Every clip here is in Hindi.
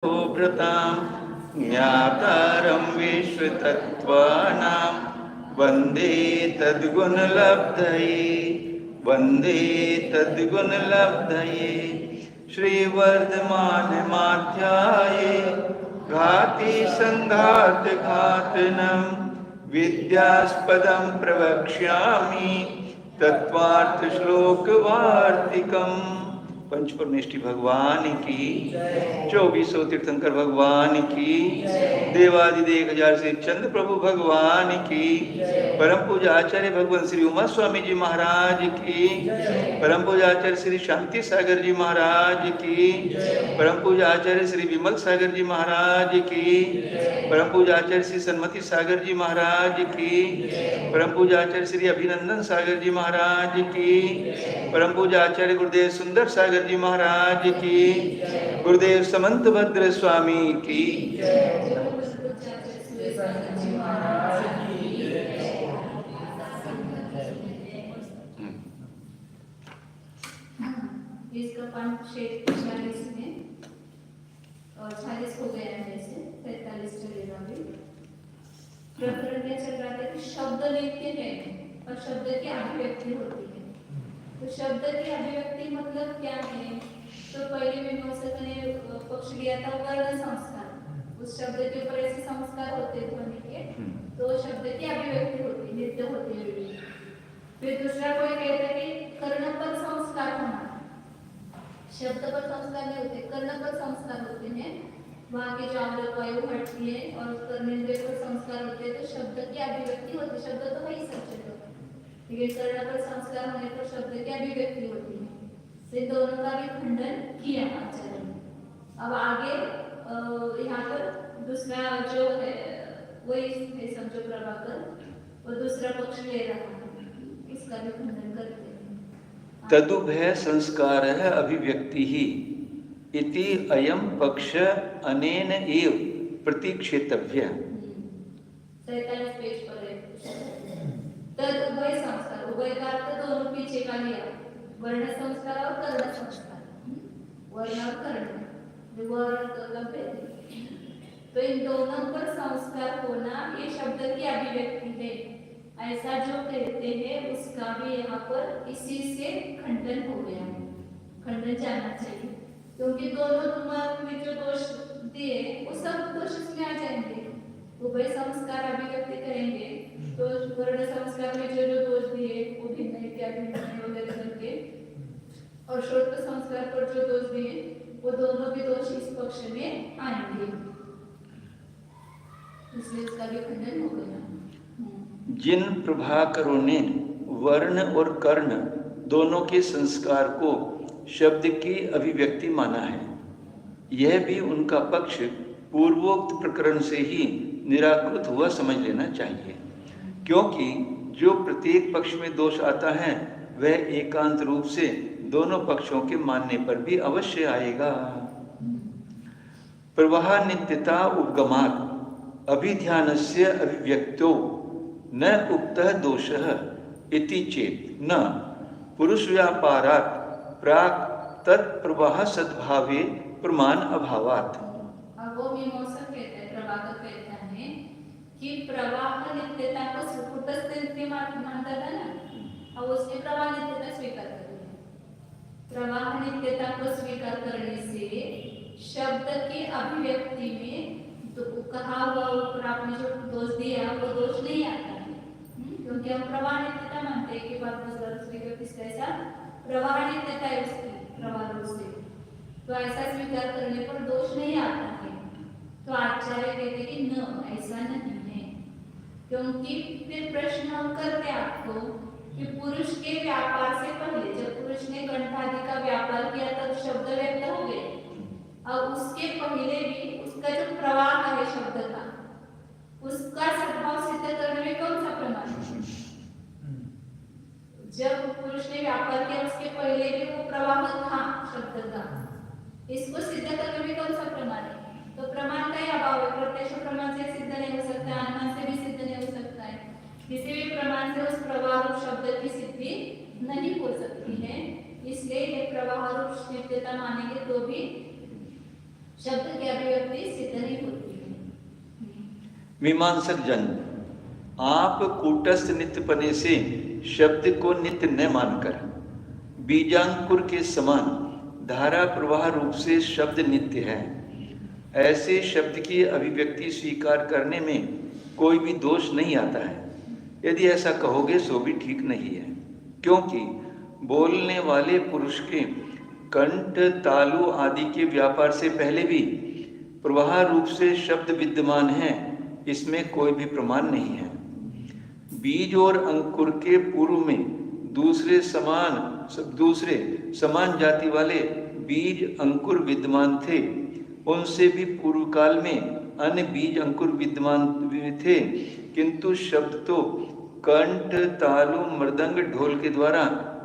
भृतां ज्ञातारं विश्वतत्त्वानां वन्दे तद्गुणलब्धये वन्दे तद्गुणलब्धये श्रीवर्धमानमाध्याये घातिसङ्घातघातनं विद्यास्पदं प्रवक्ष्यामि तत्त्वार्थश्लोकवार्तिकम्। पंचपरमेष्ठी भगवान की, 2400 तीर्थंकर भगवान की, देवादिदेव हजार से चंद्र प्रभु भगवान की, परम पूज्य आचार्य भगवान श्री उमा स्वामी जी महाराज की, परम पूज्य आचार्य श्री शांति सागर जी महाराज की, परम पूज्य आचार्य श्री विमल सागर जी महाराज की, परम पूज्य आचार्य श्री सन्मति सागर जी महाराज की, परम पूज्य आचार्य श्री अभिनंदन सागर जी महाराज की, परम पूज्य आचार्य गुरुदेव सुंदर सागर जी महाराज की, गुरुदेव समंत भद्र स्वामी की। इसका 46 में और 40 हो गया है, जैसे 43 चलेगा भी। प्रकरण क्या चल रहा था कि शब्द नित्य है और शब्द की अभिव्यक्ति होती है। तो शब्द की अभिव्यक्ति मतलब क्या है? तो पहले में पक्ष लिया था वर्ण संस्कार। उस शब्द के ऊपर ऐसे संस्कार होते ध्वनि के, तो शब्द की अभिव्यक्ति होती, नित्य होती है। फिर दूसरा कोई कहता है कि कर्ण पर संस्कार होना, शब्द पर संस्कार नहीं होते, कर्ण पर संस्कार होते हैं। वहाँ की जो अमृत वायु हटती है और कर्मेंद्रिय पर संस्कार होते हैं, तो शब्द की अभिव्यक्ति होती है। शब्द तो है ही सब जगह, ठीक है। कर्ण पर संस्कार होने पर शब्द की अभिव्यक्ति होती है। से दोनों का भी खंडन किया आचार्य ने। अब आगे यहाँ पर दूसरा जो है वही है, समझो प्रभाकर, वो दूसरा पक्ष ले रहा है, इसका भी खंडन करते हैं। तदुभय संस्कार अभिव्यक्ति ही इति अयम पक्ष अनेन एव प्रतीक्षेतव्य। 47 पेज पर है। तदुभय संस्कार, उभय का अर्थ दोनों पीछे का लिया, वर्ण संस्कार और कर्ण संस्कार। वर्ण और कर्ण, तो इन दोनों पर संस्कार होना ये शब्द की अभिव्यक्ति है, ऐसा जो कहते हैं उसका भी यहाँ पर इसी से खंडन हो गया। खंडन जाना चाहिए, क्योंकि दोनों तुम्हारे जो दोष दिए वो सब दोष इसमें आ जाएंगे। उभय संस्कार अभिव्यक्ति करेंगे तो वर्ण संस्कार में जो जो दोष दिए वो भिन्न इत्यादि वगैरह करके, और श्रोत्र संस्कार पर जो दोष दिए वो दोनों भी दोष इस पक्ष में आएंगे, इसलिए उसका भी खंडन हो गया। जिन प्रभाकरों ने वर्ण और कर्ण दोनों के संस्कार को शब्द की अभिव्यक्ति माना है, यह भी उनका पक्ष पूर्वोक्त प्रकरण से ही निराकृत हुआ समझ लेना चाहिए, क्योंकि जो प्रत्येक पक्ष में दोष आता है वह एकांत रूप से दोनों पक्षों के मानने पर भी अवश्य आएगा। प्रवाह नित्यता उपगमात् अभिध्यानस्य अभिव्यक्तो न उक्तः दोषः इति चेत न पुरुष व्यापारात् प्राक तत्प्रवाह सद्भावे प्रमाण अभावात्। अब वो मीमांसा कहता है, प्रभाकर कहता है कि प्रवाह नित्यता को सुकुटस्थ नित्य मानता था ना, अब उसने प्रवाह नित्यता स्वीकार कर लिया। प्रवाह नित्यता को स्वीकार करने से शब्द की अभिव्यक्ति में तो कहा हुआ ऊपर आपने जो दोष दिया वो दोष नहीं आता है, क्योंकि हम प्रवाह नित्यता मानते हैं कि बात कैसा प्रवाह नित्यता है उसकी प्रवाह रूप से, तो ऐसा स्वीकार करने पर दोष नहीं आता है। तो आचार्य कहते कि न, ऐसा नहीं है, क्योंकि फिर प्रश्न हम करते आपको कि पुरुष के व्यापार से पहले जब पुरुष ने कंठादि का व्यापार किया तब शब्द व्यक्त हो गए, अब उसके पहले भी उसका जो प्रवाह है शब्द का, उसका सद्भाव सिद्ध करने में कौन सा प्रमाण है? जब पुरुष ने व्यापार किया उसके पहले भी वो प्रवाह था शब्द का, इसको सिद्ध करने में कौन सा प्रमाण है? तो प्रमाण का ही अभाव है, प्रत्यक्ष प्रमाण से सिद्ध नहीं हो सकता, अनुमान से भी सिद्ध नहीं हो सकता है, किसी भी प्रमाण से उस प्रवाह रूप शब्द की सिद्धि नहीं हो सकती है। इसलिए ये प्रवाह रूप नित्यता मानेंगे तो भी शब्द की अभिव्यक्ति सिद्ध नहीं होती है। मीमांसक जन, आप कूटस्थ नित्यपने से शब्द को नित्य न मानकर बीजांकुर के समान धारा प्रवाह रूप से शब्द नित्य है, ऐसे शब्द की अभिव्यक्ति स्वीकार करने में कोई भी दोष नहीं आता है। यदि ऐसा कहोगे सो भी ठीक नहीं है, क्योंकि बोलने वाले पुरुष के कंठ, तालु आदि के व्यापार से पहले भी प्रवाह रूप से शब्द विद्यमान है, इसमें कोई भी प्रमाण नहीं है। बीज और अंकुर के पूर्व में दूसरे समान जाति वाले बीज अंकुर विद्यमान थे, उनसे भी पूर्व काल में अन्य बीज अंकुर विद्यमान थे, किंतु शब्द तो कंठ, तालु, मृदंग, ढोल के द्वारा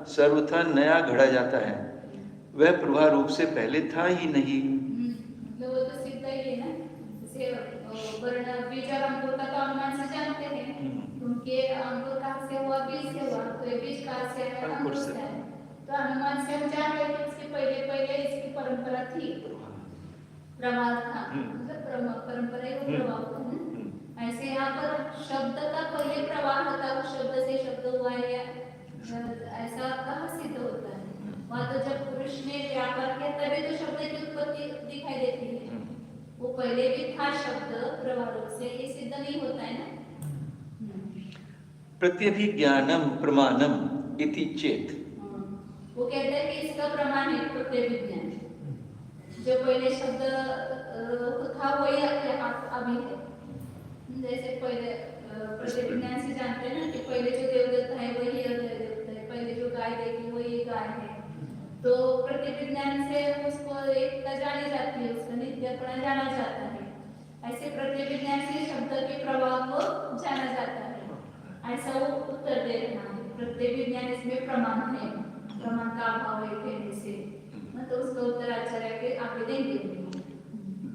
सर्वथा नया घड़ा जाता है, वह प्रवाह रूप से पहले था ही नहीं। वो तो सिद्ध ही है ना, जैसे वर्ण बीज और अंकुर का तो अनुमान से जानते हैं, उनके अंकुर कहाँ से हुआ, बीज से हुआ, तो ये बीज कहाँ से है, अंकुर से है, तो अनुमान से हम जान रहे हैं इसके पहले इसकी परंपरा थी, प्रवाह था, मतलब परंपरा ही प्रवाह होता है। ऐसे यहाँ पर शब्द का पहले प्रवाह होता है, शब्द से शब्द हुआ है, या ऐसा कहाँ सिद्ध होता है? वहाँ तो जब पुरुष ने व्यापार किया तभी तो शब्द की उत्पत्ति दिखाई देती है, वो पहले भी था शब्द प्रवाह रूप से, ये सिद्ध नहीं होता है ना। प्रत्यभिज्ञानम प्रमाणम इति चेत, वो कहते हैं कि इसका प्रमाण है प्रत्यभिज्ञान, जो पहले शब्द था वही अभी है। जैसे पहले प्रत्यभिज्ञान से जानते हैं ना कि पहले जो देवदत्त है वही देवदत्त है, पहले जो गाय देखी वही गाय है, तो प्रत्यभिज्ञान से उसको एकता जानी जाती है, उसका नित्यपना जाना जाता है। ऐसे प्रत्यभिज्ञान से शब्द के प्रभाव को जाना जाता है, ऐसा वो उत्तर दे रहा है। प्रत्यभिज्ञान इसमें प्रमाण है, प्रमाण का अभाव है कहने से, तो उसका उत्तर आचार्य के आगे देंगे।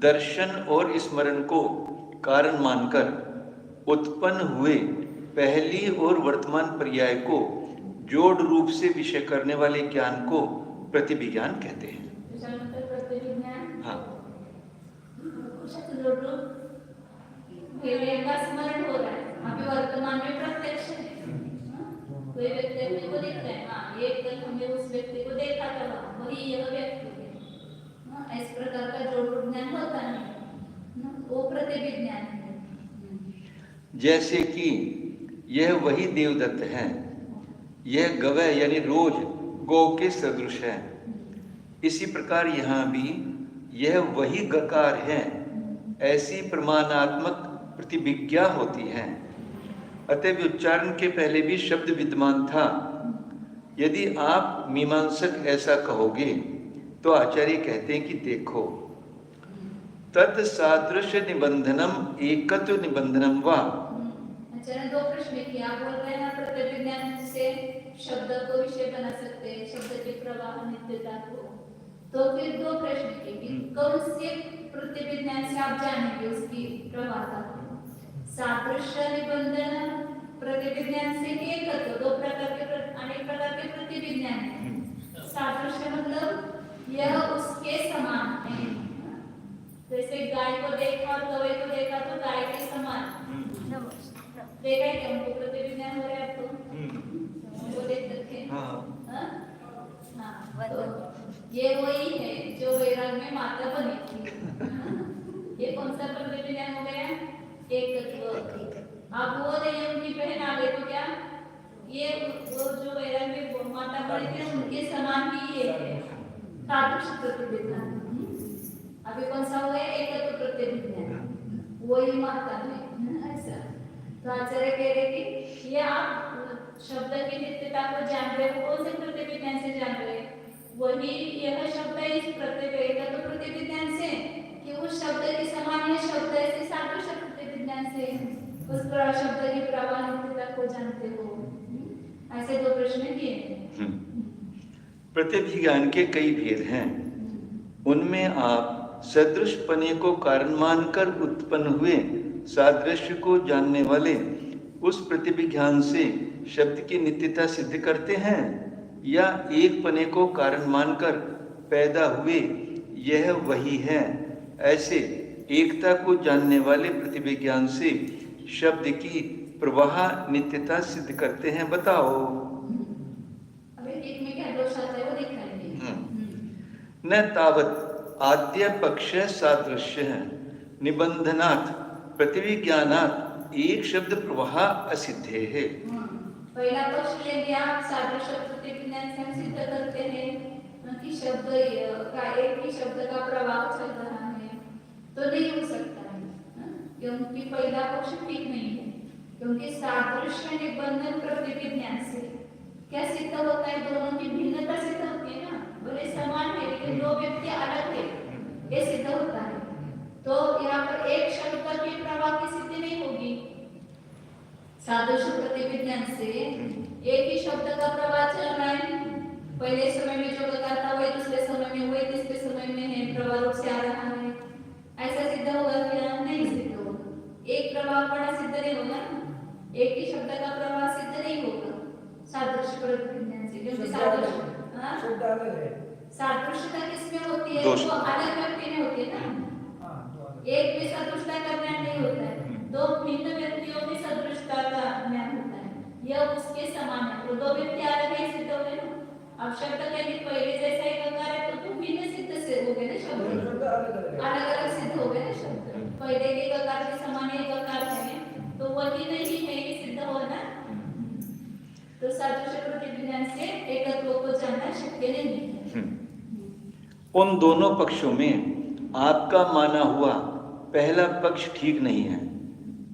दर्शन और स्मरण को कारण मानकर उत्पन्न हुए पहली और वर्तमान पर्याय को जोड़ रूप से विषय करने वाले ज्ञान को प्रतिभिज्ञान कहते हैं। हाँ, का स्मरण हो रहा है, अभी वर्तमान में प्रत्यक्ष है, कोई व्यक्ति को दिख रहा है, हाँ ये कल हमने उस व्यक्ति को देखा था, वही यह व्यक्ति है, इस प्रकार का जोड़ ज्ञान होता है, वो प्रतिभिज्ञान है। जैसे कि यह वही देवदत्त है, यह गवय यानी रोज गौ के सदृश है, इसी प्रकार यहाँ भी यह वही गकार है, ऐसी प्रमाणात्मक प्रतिभिज्ञा होती है। अतः उच्चारण के पहले भी शब्द विद्यमान था। यदि आप मीमांसक ऐसा कहोगे तो आचार्य कहते हैं कि देखो, तत्सादृश्य निबंधनम एकत्व निबंधनम वा। आचार्य दो प्रश्न किया, आप बोल रहे हैं प्रतिभिज्ञान से शब्द को विषय बना सकते हैं, शब्द के प्रवाह नित्यता को, तो फिर दो प्रश्न किए, कौन से प्रतिभिज्ञान से आप जानेंगे उसकी प्रवाहता? सादृश्य निबंधन प्रतिभिज्ञान से एकत्व, दो प्रकार के अनेक प्रकार के प्रतिभिज्ञान है। सादृश्य मतलब यह उसके समान है, जैसे गाय को देखा और गवै को देखा तो गाय के समान देखा है, क्या उनको प्रतिभिज्ञान हो रहा है? आपको वो देख सकते हैं, हाँ, तो ये वही है जो वैराग में माता बनी थी। ये कौन सा प्रतिभिज्ञान हो गया? एकत्व। अब वो नहीं उनकी बहन आ गई तो क्या ये वो जो वैराग में माता बनी थी उनके समान ही ये है, सादृश्य प्रतिभिज्ञान। अभी कौन सा हो गया? एकत्व प्रतिभिज्ञान, वही माता है, ऐसा। तो आचार्य कह रहे कि ये आप शब्द की नित्यता को जान रहे हो, कौन से प्रतिभिज्ञान से जान रहे हैं? वही यह शब्द इस एकत्व प्रतिभिज्ञान से, कि उस शब्द के समान यह शब्द ऐसे सादृश्य प्रतिभिज्ञान से उस शब्द की प्रवाह नित्यता को जानते हो। ऐसे दो प्रश्न किए। प्रतिभिज्ञान के कई भेद हैं, उनमें आप सदृशपने को कारण मानकर उत्पन्न हुए सादृश्य को जानने वाले उस प्रतिभिज्ञान से शब्द की नित्यता सिद्ध करते हैं, या एक पने को कारण मानकर पैदा हुए यह वही है ऐसे एकता को जानने वाले प्रतिविज्ञान से शब्द की प्रवाह नित्यता सिद्ध करते हैं। बताओ। अब एक में क्या दोष आता है वो दिखाएंगे। न तावत आद्य पक्ष सादृश्य निबंधनात् प्रतिविज्ञानात् एक शब्द प्रवाह असिद्धे है। पहला पक्ष ले लिया, सादृश्य प्रतिविज्ञान से हम सिद्ध करते हैं कि शब्द का एक ही शब्द का प्रवाह चल रहा है, तो नहीं हो सकता है, क्योंकि पहला पक्ष ठीक नहीं है। क्योंकि सादृश्य निबंधन प्रतिविज्ञान से क्या सिद्ध होता है? दोनों की भिन्नता सिद्ध होती है ना, भले समान है लेकिन दो व्यक्ति अलग है, ये सिद्ध होता है। तो यहाँ पर एक शब्द के प्रवाह की सिद्धि नहीं होगी। सादृश्य प्रतिविज्ञान से एक ही शब्द का प्रवाह चल रहा है, पहले समय में जो गकार था वही दूसरे समय में, वही तीसरे समय में है, प्रवाह रूप से आ रहा है। ऐसा सिद्ध होगा क्या? नहीं सिद्ध होगा। एक प्रवाह पड़ा सिद्ध नहीं होगा, एक ही शब्द का प्रवाह सिद्ध नहीं होगा सादृश्य प्रतिविज्ञान से, क्योंकि सादृश्यता किसमें होती है? वो अलग व्यक्ति में होती है ना। एक में सदृशता का ज्ञान नहीं होता है, दो भिन्न व्यक्तियों में सदृशता का ज्ञान होता है, यह उसके समान है। तो दो व्यक्ति अलग है सिद्ध हो गए ना। अब शब्द कहेंगे पहले जैसा एक गकार है तो भिन्न सिद्ध से हो गए ना, शब्द अलग अलग सिद्ध हो गए ना शब्द। पहले के गकार के समान एक गकार है तो वही नहीं है, ये सिद्ध होना। तो सादृश्य प्रतिविज्ञान से एकत्व को जानना शक्य नहीं है। उन दोनों पक्षों में आपका माना हुआ पहला पक्ष ठीक नहीं है,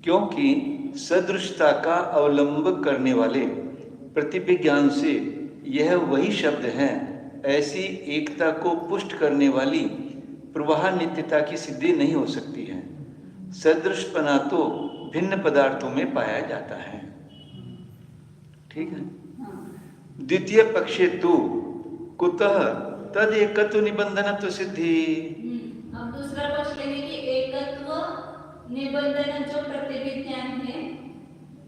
क्योंकि सदृशता का अवलंब करने वाले प्रतिविज्ञान से यह वही शब्द है, ऐसी एकता को पुष्ट करने वाली प्रवाह नित्यता की सिद्धि नहीं हो सकती है। सदृशपना तो भिन्न पदार्थों में पाया जाता है। ठीक है। द्वितीय पक्षे तो कुतः तद एकत्व निबंधनत्व सिद्धि। अब दूसरा पक्ष लेंगे कि एकत्व निबंधन जो प्रतिविज्ञान है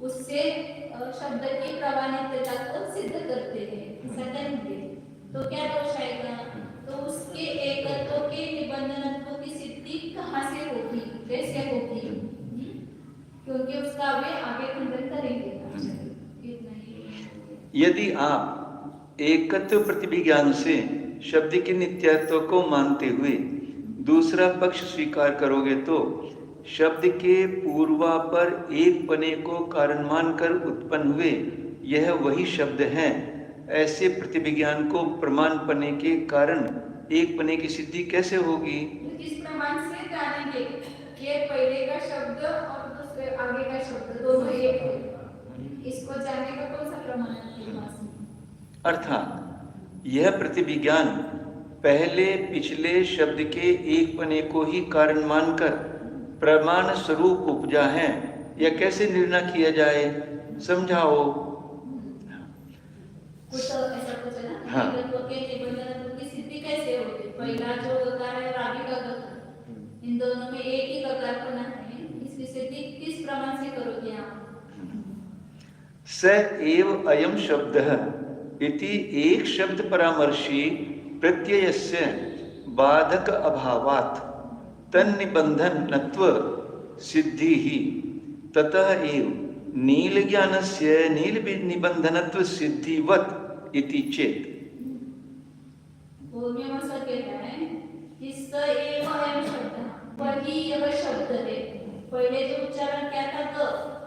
उससे शब्द की प्रवाहितता को सिद्ध करते हैं, सतंत्र। तो क्या दोष आएगा? तो उसके एकत्व के निबंधनत्व की सिद्धि कहाँ से होगी, कैसे होगी? क्योंकि उसका वे आगे खंडन करेंगे। यदि आप एकत्व प्रतिविज्ञान से शब्द के नित्यत्व को मानते हुए दूसरा पक्ष स्वीकार करोगे तो शब्द के पूर्वापर एक पने को कारण मानकर उत्पन्न हुए यह वही शब्द हैं, ऐसे प्रतिविज्ञान को प्रमाण पने के कारण एक पने की सिद्धि कैसे होगी? इस प्रमाण से जानेंगे कि पहले का शब्द और दूसरे आगे का शब्द दोनों एक है। इसको जानने का कौन सा प्रमाण है? अर्थात यह प्रतिविज्ञान पहले पिछले शब्द के एक पने को ही कारण मानकर प्रमाण स्वरूप उपजा है, यह कैसे निर्णय किया जाए? समझाओ। कुछ ऐसा कुछ है ना। हाँ। एकत्व के निबंधन की सिद्धि कैसे होगी? पहला जो गकार है और आगे का गकार, इन दोनों में एक ही गकार बना है, इसकी सिद्धि किस प्रमाण से करोगे आप? स एव अयम शब्दः इति एक शब्द परामर्शी प्रत्ययस्य बाधक अभावात् तन्निबंधनत्व सिद्धि ही ततः एव नील ज्ञानस्य नील निबंधनत्व सिद्धिवत् इति चेत। वो में ऐसा कहता है कि स एव अयम शब्द, वही यह शब्द है। पहले जो उच्चारण किया था ग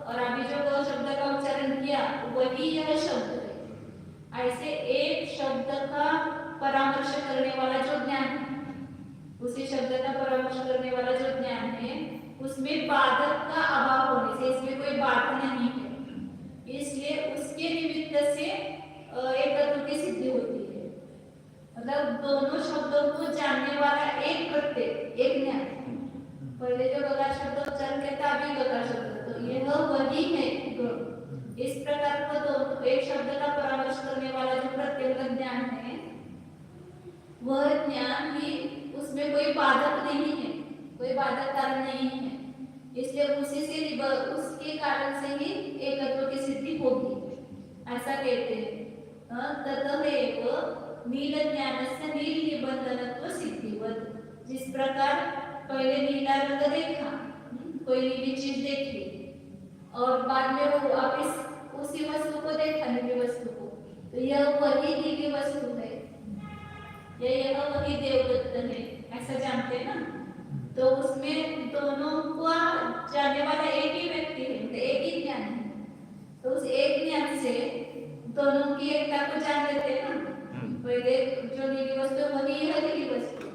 और अभी जो ग शब्द का उच्चारण किया वही यह शब्द है। ऐसे एक शब्द का परामर्श करने वाला जो ज्ञान है, उसी शब्द का परामर्श करने वाला जो ज्ञान है उसमें बाधक का अभाव होने से, इसमें कोई बाधा नहीं है, इसलिए उसके निमित्त से एकत्व की सिद्धि होती है। मतलब दोनों शब्दों को जानने वाला एक प्रत्यय, एक ज्ञान। पहले जो गकार शब्द उच्चारण करता अभी गकार शब्द, तो यह वही है। इस प्रकार को दोनों एक शब्द का परामर्श करने वाला जो प्रत्यय का ज्ञान है वह ज्ञान ही, उसमें कोई बाधक नहीं है, कोई बाधक कारण नहीं है, इसलिए उसी से उसके कारण से ही एकत्व की सिद्धि होगी, ऐसा कहते हैं। ततः एव नील ज्ञानस्य नील निबंधनत्व सिद्धिवत्। जिस प्रकार पहले नीला रंग देखा, कोई नीली चीज देखी और बाद में वो वापिस उसी वस्तु को देखा, नीली वस्तु को, तो यह वही नीली वस्तु है, यह वही देवदत्त है, ऐसा जानते हैं ना। तो उसमें दोनों को जानने वाला एक ही व्यक्ति है, तो एक ही ज्ञान है, तो उस एक ज्ञान से दोनों की एकता को जान लेते हैं ना। पहले जो नीली वस्तु वही है नीली वस्तु।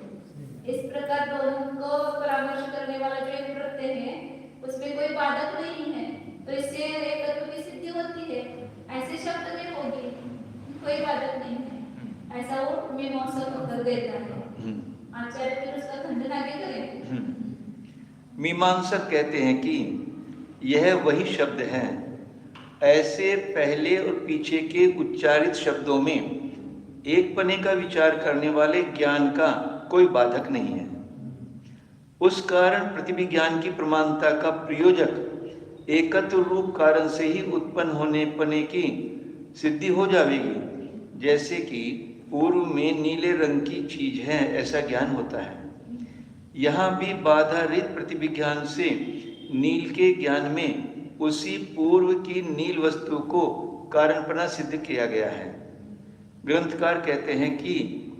इस प्रकार दोनों को परामर्श करने वाला जो एक प्रत्यय है उसमें कोई बाधक नहीं है, तो इससे एकत्व की सिद्धि होती है। ऐसे शब्द में होगी, कोई बाधक नहीं है, ऐसा वो मीमांसक उत्तर देता है। आचार्य फिर उसका खंडन आगे करेंगे। मीमांसक कहते हैं कि यह वही शब्द है, ऐसे पहले और पीछे के उच्चारित शब्दों में एक पने का विचार करने वाले ज्ञान का कोई बाधक नहीं है। उस कारण प्रतिभिज्ञान की प्रमाणता का प्रयोजक एकत्व रूप कारण से ही उत्पन्न होने पने की सिद्धि हो जाएगी। जैसे कि पूर्व में नीले रंग की चीज है ऐसा ज्ञान होता है, यहाँ भी बाधा रहित प्रतिभिज्ञान से नील के ज्ञान में उसी पूर्व की नील वस्तु को कारणपना सिद्ध किया गया है। ग्रंथकार कहते हैं कि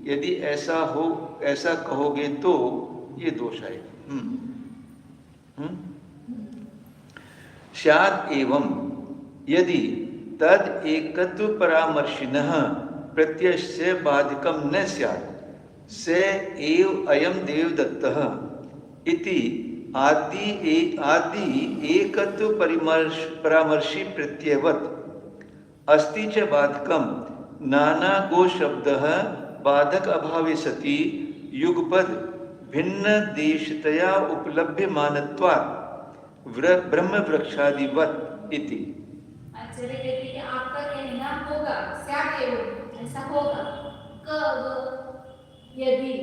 यदि ऐसा हो, ऐसा कहोगे तो ये दोष आएगा। स्यात् एवं यदि तद एकत्व परामर्शिनः प्रत्ययस्य बाधकं न स्यात् स एव अयं देवदत्तः इति आदि एकत्व परामर्शी प्रत्ययवत् अस्ति च बाधकं नाना गो शब्दः बाधक अभावे सति युगपद भिन्न देशतया उपलभ्यमानत्वात् ब्रह्म वृक्षादिवत् इति। आचार्य कहते हैं कि आपका कहना होगा, स्यात् एवं ऐसा होगा, कब यदि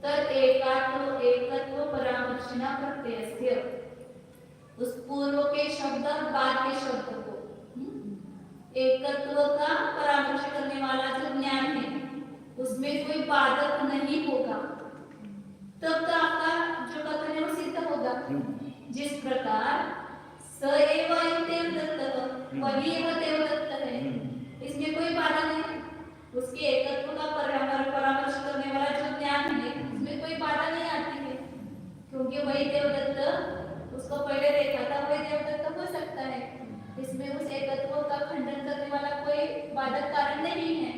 तद एकत्व परामर्शिना प्रत्ययस्य उस पूर्व के शब्द बाद के शब्द को एकत्व का परामर्श करने वाला जो ज्ञान है उसमें कोई बाधक नहीं होगा, तब तो आपका जो कथन है वो सिद्ध होगा। जिस प्रकार स एव अयं देवदत्तः, वही वह देवदत्त है, इसमें कोई बाधा नहीं। उसके एकत्व का परामर्श करने वाला जो ज्ञान है उसमें कोई बाधा नहीं आती है, क्योंकि वही देवदत्त उसको पहले देखा था, वही देवदत्त हो सकता है। इसमें उस एकत्व का खंडन करने वाला कोई बाधक कारण नहीं है।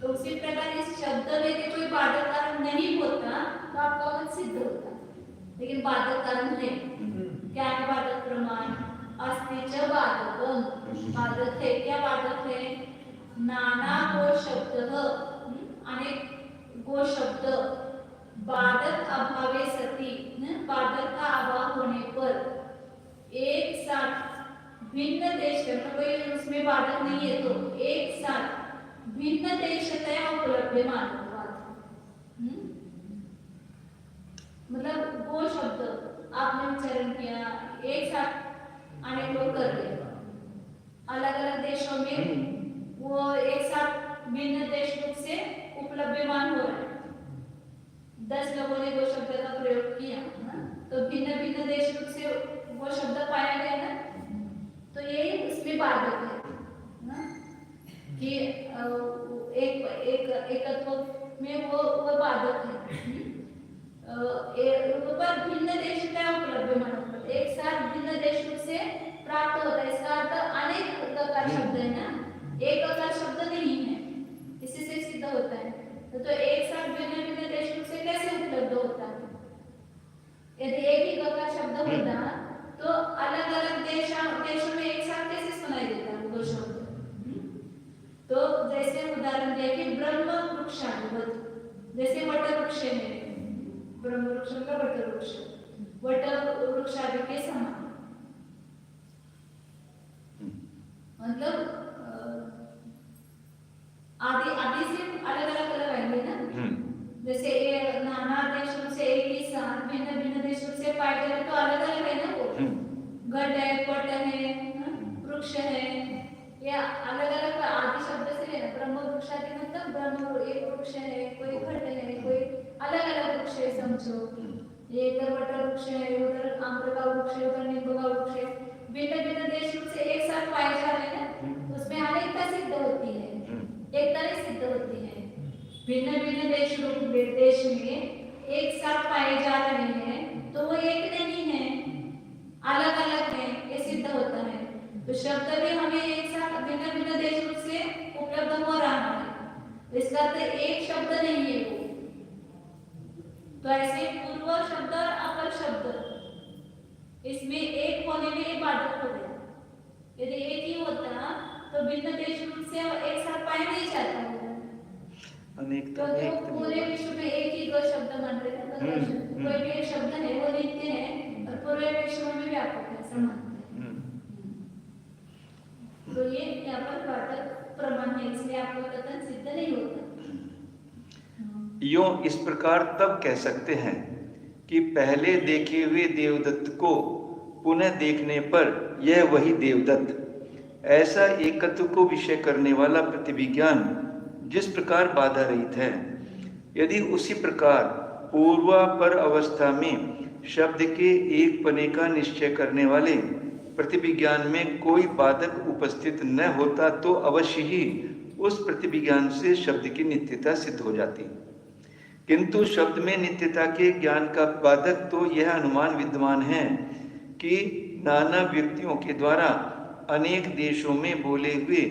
तो उसी प्रकार इस शब्द में यदि कोई बाधक कारण नहीं होता तो आपका मत सिद्ध होता, लेकिन बाधक कारण है। क्या है बाधक प्रमाण? अस्ति च बाधकम्, बाधक है। क्या बाधक है? नाना गो शब्द, अनेक गो शब्द बाधक अभावे सति, बाधक का अभाव होने पर एक साथ भिन्न देश, कोई उसमें बाधक नहीं है तो एक साथ भिन्न देशतया उपलभ्यमान, मतलब वो शब्द आपने उच्चारण किया, एक साथ अनेक लोग कर रहे हैं, अलग अलग देशों में वो एक साथ भिन्न देश रूप से उपलब्धमान हो रहा है। 10 लोगों ने वो शब्द का प्रयोग किया तो भिन्न भिन्न देश रूप से वो शब्द पाया गया ना, तो यही उसमें बाधक है ना कि एक एकत्व में वो बाधक है। पर भिन्न देश का उपलब्ध मानो, एक साथ भिन्न देश से प्राप्त होता है। इसका अर्थ अनेक प्रकार शब्द है ना, एक प्रकार शब्द नहीं है, इसी से सिद्ध होता है। तो एक साथ भिन्न भिन्न देश से कैसे उपलब्ध होता है? यदि एक ही प्रकार शब्द होता तो अलग अलग देशों में एक साथ कैसे सुनाई देता है वो शब्द? तो जैसे उदाहरण दिया कि ब्रह्म वृक्षादिवत्, जैसे वट वृक्ष है, ब्रह्म वृक्ष का वट वृक्ष, वट वृक्षादि के समान, मतलब आदि आदि से अलग अलग अलग आएंगे ना। जैसे ये नाना देशों से एक ही साथ भिन्न भिन्न देशों से पाए जाए तो अलग अलग है ना, वो घट है, पट है, वृक्ष है, या अलग अलग आदि शब्द से है। ब्रह्म वृक्षादि मतलब ब्रह्म एक वृक्ष है, कोई घट है, कोई अलग अलग वृक्ष है समझो। ये इधर वट वृक्ष है, उधर आम्र का वृक्ष है, उधर नींबू का वृक्ष है, भिन्न भिन्न देश रूप से एक साथ पाए जा रहे हैं ना, तो उसमें अनेकता सिद्ध होती है, एकता नहीं सिद्ध होती है। भिन्न भिन्न देश रूप देश में एक साथ पाए जा रहे हैं तो वो एक नहीं है, अलग अलग है, ये सिद्ध होता है। तो शब्द भी हमें एक साथ भिन्न भिन्न देश रूप से उपलब्ध हो रहा है, तो इसका अर्थ एक शब्द नहीं है वो। तो ऐसे पूर्व शब्द और अपर शब्द इसमें एक होने में ये बाधक हो गया। यदि एक ही होता तो भिन्न देश रूप से एक साथ पाया नहीं जाता होगा। अनेकता तो में जो एकता पूरे नहीं। विश्व में एक ही दो शब्द मान रहे हैं, कोई भी एक शब्द है वो नित्य है और पूरे विश्व में व्यापक है, समान है। तो ये यहाँ पर बाधक प्रमाण है, इसलिए आपको कथन सिद्ध नहीं होता। यूं इस प्रकार तब कह सकते हैं कि पहले देखे हुए देवदत्त को पुनः देखने पर यह वही देवदत्त, ऐसा एकत्व को विषय करने वाला प्रतिविज्ञान जिस प्रकार बाधा रहित है, यदि उसी प्रकार पूर्वापर अवस्था में शब्द के एक पने का निश्चय करने वाले प्रतिविज्ञान में कोई बाधक उपस्थित न होता तो अवश्य ही उस प्रतिविज्ञान से शब्द की नित्यता सिद्ध हो जाती। किंतु शब्द में नित्यता के ज्ञान का बाधक तो यह अनुमान विद्यमान है कि नाना व्यक्तियों के द्वारा अनेक देशों में बोले हुए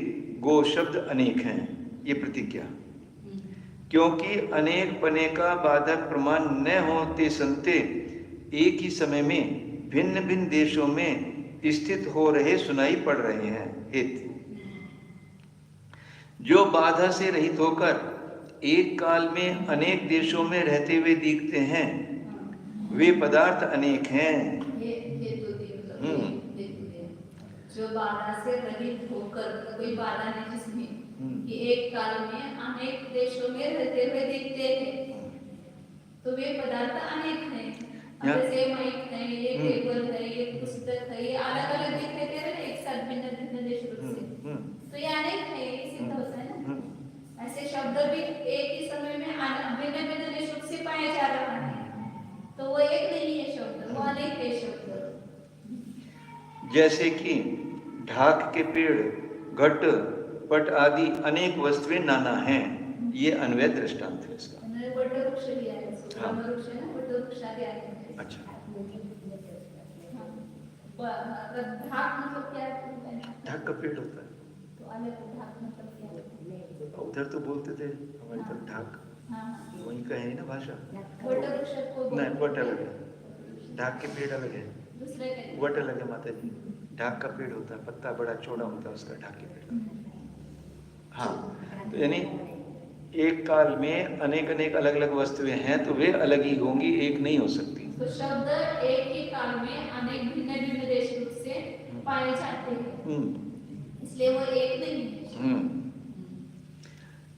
गो शब्द अनेक हैं, ये प्रतिज्ञा। क्योंकि अनेक पने का बाधक प्रमाण न होते संते एक ही समय में भिन्न भिन्न देशों में स्थित हो रहे सुनाई पड़ रहे हैं। हित जो बाधा से रहित होकर एक काल में अनेक देशों में रहते हुए दिखते हैं, वे पदार्थ अनेक हैं। जो बाधा से रहित होकर, कोई बाधा नहीं जिसमें कि एक काल में अनेक देशों में रहते हुए दिखते हैं, तो वे पदार्थ अनेक हैं। जैसे माइक है, ये टेबल है, ये पुस्तक है, ये अलग अलग दिखाई दे रहे हैं एक साथ भिन्न भिन्न देशों से, तो ये अनेक है, ये सिद्ध होता है ना। ऐसे शब्द भी एक ही समय में भिन्न भिन्न देशों से पाए जा रहा है, तो वो एक नहीं है शब्द, वो अनेक है शब्द। जैसे कि ढाक के पेड़, घट, पट आदि अनेक वस्तुएं नाना हैं, ये अन्वय दृष्टांत है इसका। वटवृक्ष भी है, वटवृक्ष है ना, वटवृक्ष आदि आए। अच्छा, ढाक मतलब क्या है? ढाक का पेड़ होता है, तो अलग ढाक मतलब क्या है? उधर तो बोलते थे, हमारी तरफ ढाक वहीं का है ना भाषा। वटवृक्ष को नहीं, वट अलग है, ढाक के पेड़ अलग है, दूसरे के वट अलग है माता जी। ढाक का पेड़ होता है, पत्ता बड़ा चौड़ा होता है उसका, ढाक के पेड़। हाँ, तो यानी एक काल में अनेक अनेक अलग अलग वस्तुएं हैं, तो वे अलग ही होंगी, एक नहीं हो सकती। तो शब्द एक ही काल में अनेक भिन्न भिन्न देश रूप से पाए जाते हैं, इसलिए वो एक नहीं है।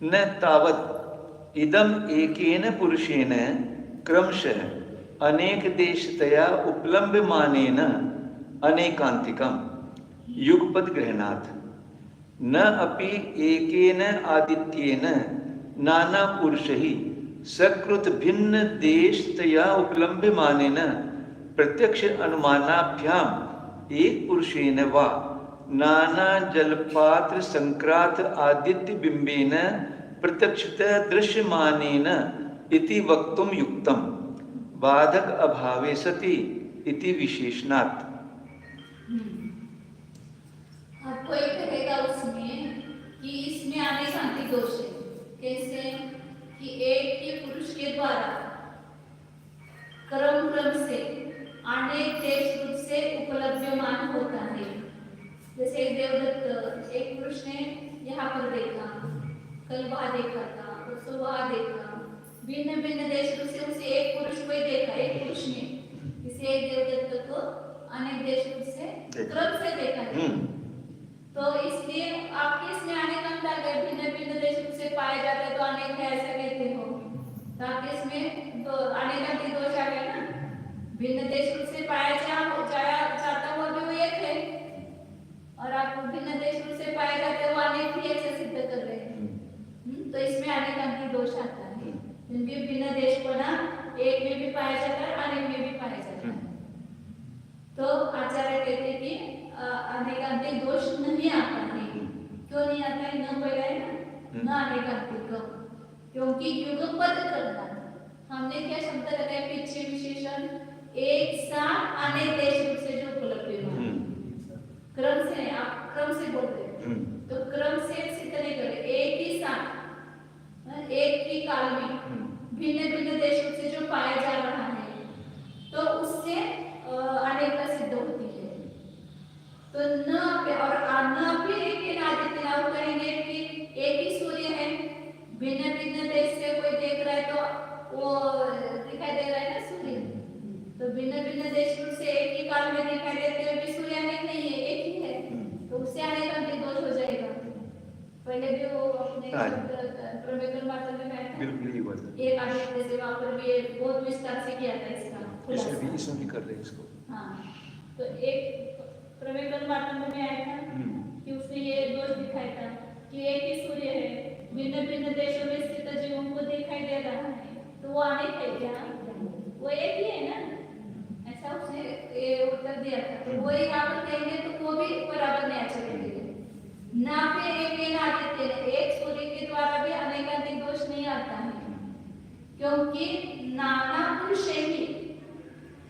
न तावत इदम एकेन पुरुषेण क्रमशः अनेक देशतया उपलम्ब्यमानेन अनेकांतिकम युगपद गृह्णात्, न अपि एकेन आदित्येन नाना पुरुषैः सकृत भिन्न देशतया उपलम्ब्यमानेन प्रत्यक्ष अनुमानाभ्याम एक पुरुषेण वा नाना जलपात्र संक्रांत आदित्य बिंबेन प्रत्यक्षतः दृश्यमानेन इति वक्तुम युक्तम, बाधक अभावे सति इति विशेषणात्। कोई कहेगा उसमें कि इसमें अनेकांतिक दोष है। कैसे? कि एक ही पुरुष के द्वारा क्रम से अनेक देश रूप से उपलब्धमान होता है। जैसे देवदत्त एक पुरुष ने यहाँ पर देखा, कल वहाँ देखा था, परसों वहाँ देखा, भिन्न भिन्न देश रूप से उसे एक पुरुष को ही देखा, एक पुरुष ने इसे एक देवदत्त को अनेक देश रूप से क्रम से देखा है। तो इसलिए आपके इसमें अनेक अंतर है, भिन्न भिन्न देश रूप से पाए जाते हैं, तो अनेक है ऐसा कहते हो, तो आपके इसमें तो अनेकांतिक दोष आ गया ना। भिन्न देश रूप से पाया जाता हुआ भी वो एक है, और आप भिन्न देश रूप से पाए जाते हैं वो अनेक भी ऐसे सिद्ध कर रहे हैं। तो इसमें अनेकांतिक दोष आता है, क्योंकि भिन्न देश को ना एक में भी पाया जाता है, अनेक में भी पाया जाता है। तो आचार्य कहते हैं कि अनेकांतिक दोष नहीं आता है। क्यों नहीं आता है? न पहला है ना, न अनेकांतिक, क्योंकि युगपद करना। हमने क्या शब्द लगाया पीछे विशेषण, एक साथ अनेक देश रूप से जो उपलब्ध है, क्रम से नहीं, आप क्रम से बोलते हैं तो क्रम से सिद्ध नहीं करे, एक ही साथ एक ही काल में भिन्न भिन्न देशों से जो पाया जा रहा है तो उससे अनेकता सिद्ध होती है। तो न और न भी एक आदित्य आप कहेंगे कि एक ही सूर्य है, भिन्न भिन्न देश से कोई देख रहा है तो वो दिखाई दे रहा है ना सूर्य, तो भिन्न भिन्न देश से एक ही काल में दिखाई देते हुए भी सूर्य अनेक नहीं है, एक ही है, तो उससे अनेकांतिक दोष हो जाएगा। पहले भी वो अपने प्रमेकल मात्र में आया था, बिल्कुल यही बात है। एक आदित्य से वहां पर भी बहुत विस्तार से किया था इसका इसमें भी कर रहे हैं इसको। हाँ, तो एक प्रमेकल मात्र में आया था कि उसने ये दोष दिखाया था कि एक ही सूर्य है, भिन्न भिन्न देशों में स्थित जीवों को दिखाई दे रहा है, तो वो अनेक है क्या? वो एक ही है ना, ऐसा उसने ये उत्तर दिया था। तो वो यहाँ पर कहेंगे तो वो भी बराबर नहीं अच्छा कहेंगे ना, पे एक आदित्य एक सूर्य के द्वारा भी अनेकांतिक दोष नहीं आता है, क्योंकि नाना पुरुष ही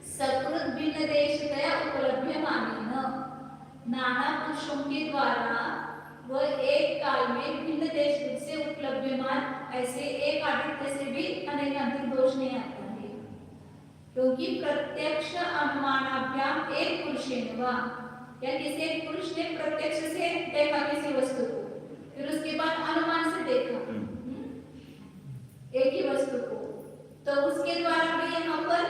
सकृत भिन्न देशतया उपलब्ध माने न, नाना पुरुषों के द्वारा वह एक काल में भिन्न देश से उपलब्धमान ऐसे एक आदित्य से भी अनेकांतिक दोष नहीं आता है, क्योंकि प्रत्यक्ष अनुमानाभ्याम एक पुरुषेण वा, या किसी एक पुरुष ने प्रत्यक्ष से देखा किसी वस्तु को, फिर उसके बाद अनुमान से देखा एक ही वस्तु को, तो उसके द्वारा भी यहाँ पर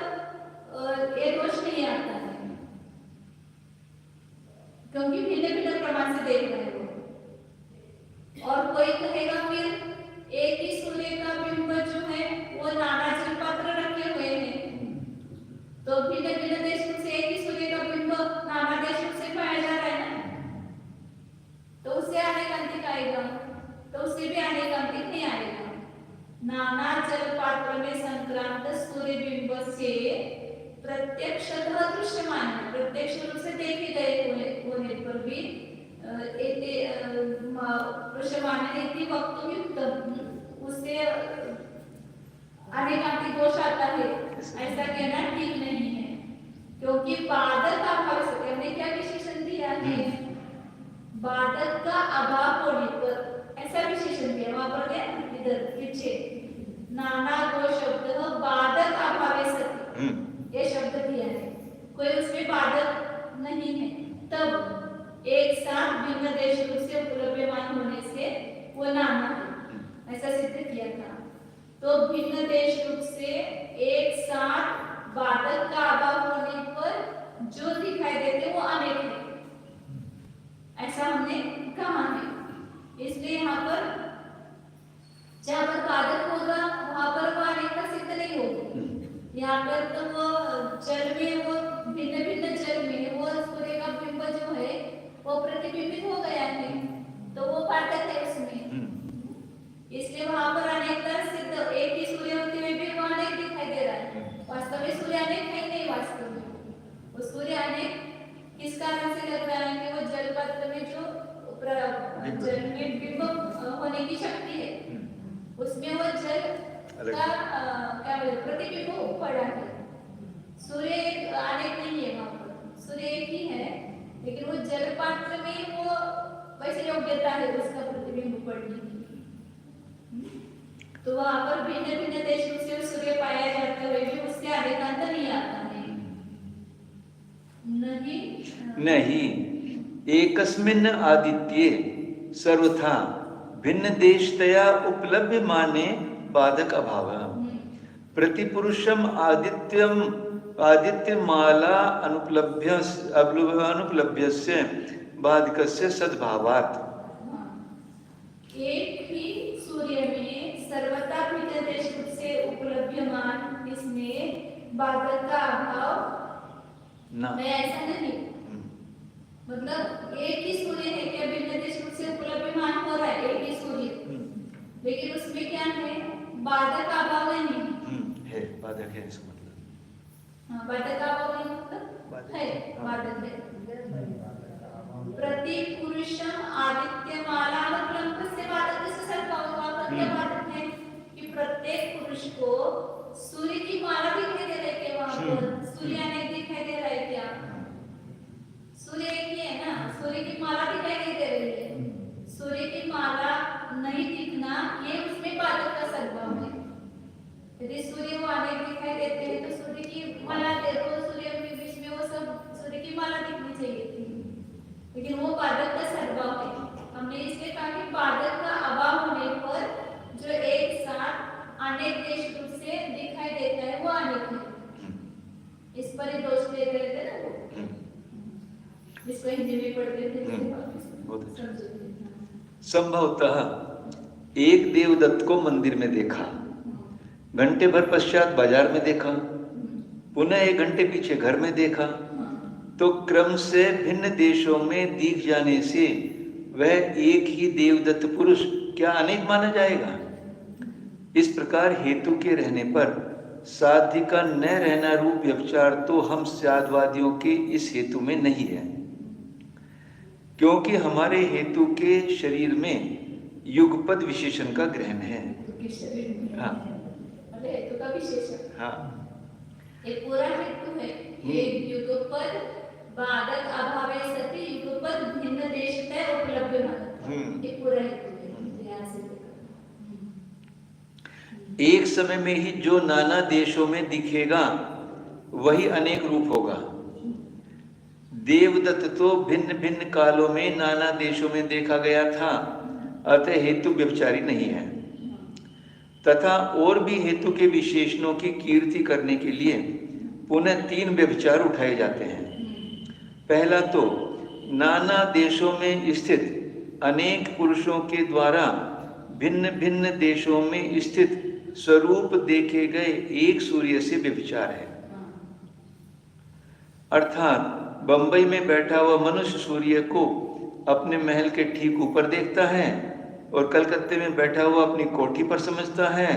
ये दोष नहीं आता है, क्योंकि भिन्न भिन्न प्रमाण से देख रहे हो। और कोई कहेगा फिर एक ही सूर्य का बिंब जो है वो नाना जल पात्र रखे हुए हैं, तो भिन्न भिन्न देशों से एक ही सूर्य का बिंब नाना देशों से पाया जा रहा है ना, तो उससे अनेकांतिक आएगा, तो उससे भी अनेकांतिक नहीं आएगा। नाना जल पात्र में संक्रांत सूर्य बिंब से प्रत्यक्षतः दृश्यमान, प्रत्यक्ष रूप से देखे गए होने पर भी उससे अनेकांतिक दोष आता है, ऐसा कहना ठीक नहीं है, क्योंकि बाधक का अभाव से हमने क्या विशेषण दिया है, बाधक का अभाव होने पर ऐसा विशेषण दिया, वहां पर क्या इधर पीछे नाना दो शब्द बाधक अभाव सत्य ये शब्द दिया है, कोई उसमें बाधक नहीं है, तब एक साथ भिन्न देश रूप से उपलब्धमान होने से वो नाना है, ऐसा सिद्ध किया था। तो भिन्न देश रूप से एक साथ बाधक का अभाव होने पर जो दिखाई देते वो अनेक है, ऐसा हमने कहा है। इसलिए यहाँ पर जहाँ पर बाधक होगा वहां पर वो अनेकता सिद्ध नहीं होगी। यहाँ पर तो वो जल में वो भिन्न भिन्न जल में वो सूर्य का बिंब जो है वो प्रतिबिंबित हो गया है, तो वो बाधक है उसमें, इसलिए वहां पर अनेकता सिद्ध, एक ही सूर्य होते हुए भी वो अनेक दिखाई दे रहा है। वास्तव में सूर्य अनेक है नहीं, वास्तव में वो सूर्य अनेक किस कारण से लग रहा है कि वो जल पात्र में जो जल में बिंब होने की शक्ति है, उसमें वो जल का क्या बोलते प्रतिबिंब पड़ा है। सूर्य अनेक नहीं है, वहां पर सूर्य एक ही है, लेकिन वो जल पात्र में वो वैसे योग्यता है उसका प्रतिबिंब पड़ने की, तो वहां पर भिन्न भिन्न देशों से सूर्य पाया जाते हुए भी उससे अनेकांत नहीं आता है। नहीं एकस्मिन् आदित्ये सर्वथा भिन्न देशतया उपलभ्यमाने बाधक अभाव प्रतिपुरुषम आदित्यमाला अनुपलभ्यस्य बाधकस्य सद्भावात्। एक ही सूर्य में सर्वथा भिन्न देश रूप से उपलभ्यमान इसमें बाधक का अभाव ना, ऐसा नहीं, मतलब एक ही सूर्य है क्या भिन्न देश रूप से उपलब्धमान हो रहा है, एक ही सूर्य, लेकिन उसमें क्या है बाधक का अभाव नहीं है बाधक है इसका मतलब। हाँ, बाधक का अभाव नहीं मतलब बाधक है, हाँ। बाधक है। प्रतिपुरुषम आदित्यमाला से बाधक से सर्वभाव का क्या बाधक है कि प्रत्येक पुरुष को सूर्य की माला दिखाई दे रही है वहां पर, सूर्य अनेक दिखाई दे रहा है क्या? सूर्य एक ही है ना, सूर्य की माला दिखाई नहीं दे रही है। सूर्य की माला नहीं दिखना ये उसमें बाधक का सद्भाव है। यदि सूर्य वो अनेक दिखाई देते हैं तो सूर्य की माला देखो, सूर्य के बीच में वो सब सूर्य की माला दिखनी चाहिए थी, लेकिन वो बाधक का सद्भाव है। हमने इसलिए कहा कि बाधक का अभाव होने पर जो एक साथ अनेक देश रूप से दिखाई देता है वो अनेक है। इस पर ही दोष दे रहे थे ना वो, जिसको हिंदी में पढ़ते थे। बहुत अच्छा। संभवतः एक देवदत्त को मंदिर में देखा, घंटे भर पश्चात बाजार में देखा, पुनः 1 घंटे पीछे घर में देखा, तो क्रम से भिन्न देशों में दिख जाने से वह एक ही देवदत्त पुरुष क्या अनेक माना जाएगा? इस प्रकार हेतु के रहने पर साध्य का न रहना रूप व्यभिचार तो हम साध्यवादियों के इस हेतु में नहीं है, क्योंकि हमारे हेतु के शरीर में युगपद विशेषण का ग्रहण है। हाँ हेतु का विशेषण, हाँ, एक पूरा हेतु है। एक युगपद बाधक अभावे सति युगपद भिन्न देशतः उपलब्ध मानता, ये पूरा हेतु है। ध्यान से एक समय में ही जो नाना देशों में दिखेगा वही अनेक रूप होगा। देवदत्त तो भिन्न भिन्न कालों में नाना देशों में देखा गया था, अतः हेतु व्यभिचारी नहीं है। तथा और भी हेतु के विशेषणों की कीर्ति करने के लिए पुनः 3 व्यभिचार उठाए जाते हैं। पहला तो नाना देशों में स्थित अनेक पुरुषों के द्वारा भिन्न भिन्न देशों में स्थित स्वरूप देखे गए एक सूर्य से व्यभिचार है। अर्थात बंबई में बैठा हुआ मनुष्य सूर्य को अपने महल के ठीक ऊपर देखता है और कलकत्ते में बैठा हुआ अपनी कोठी पर समझता है,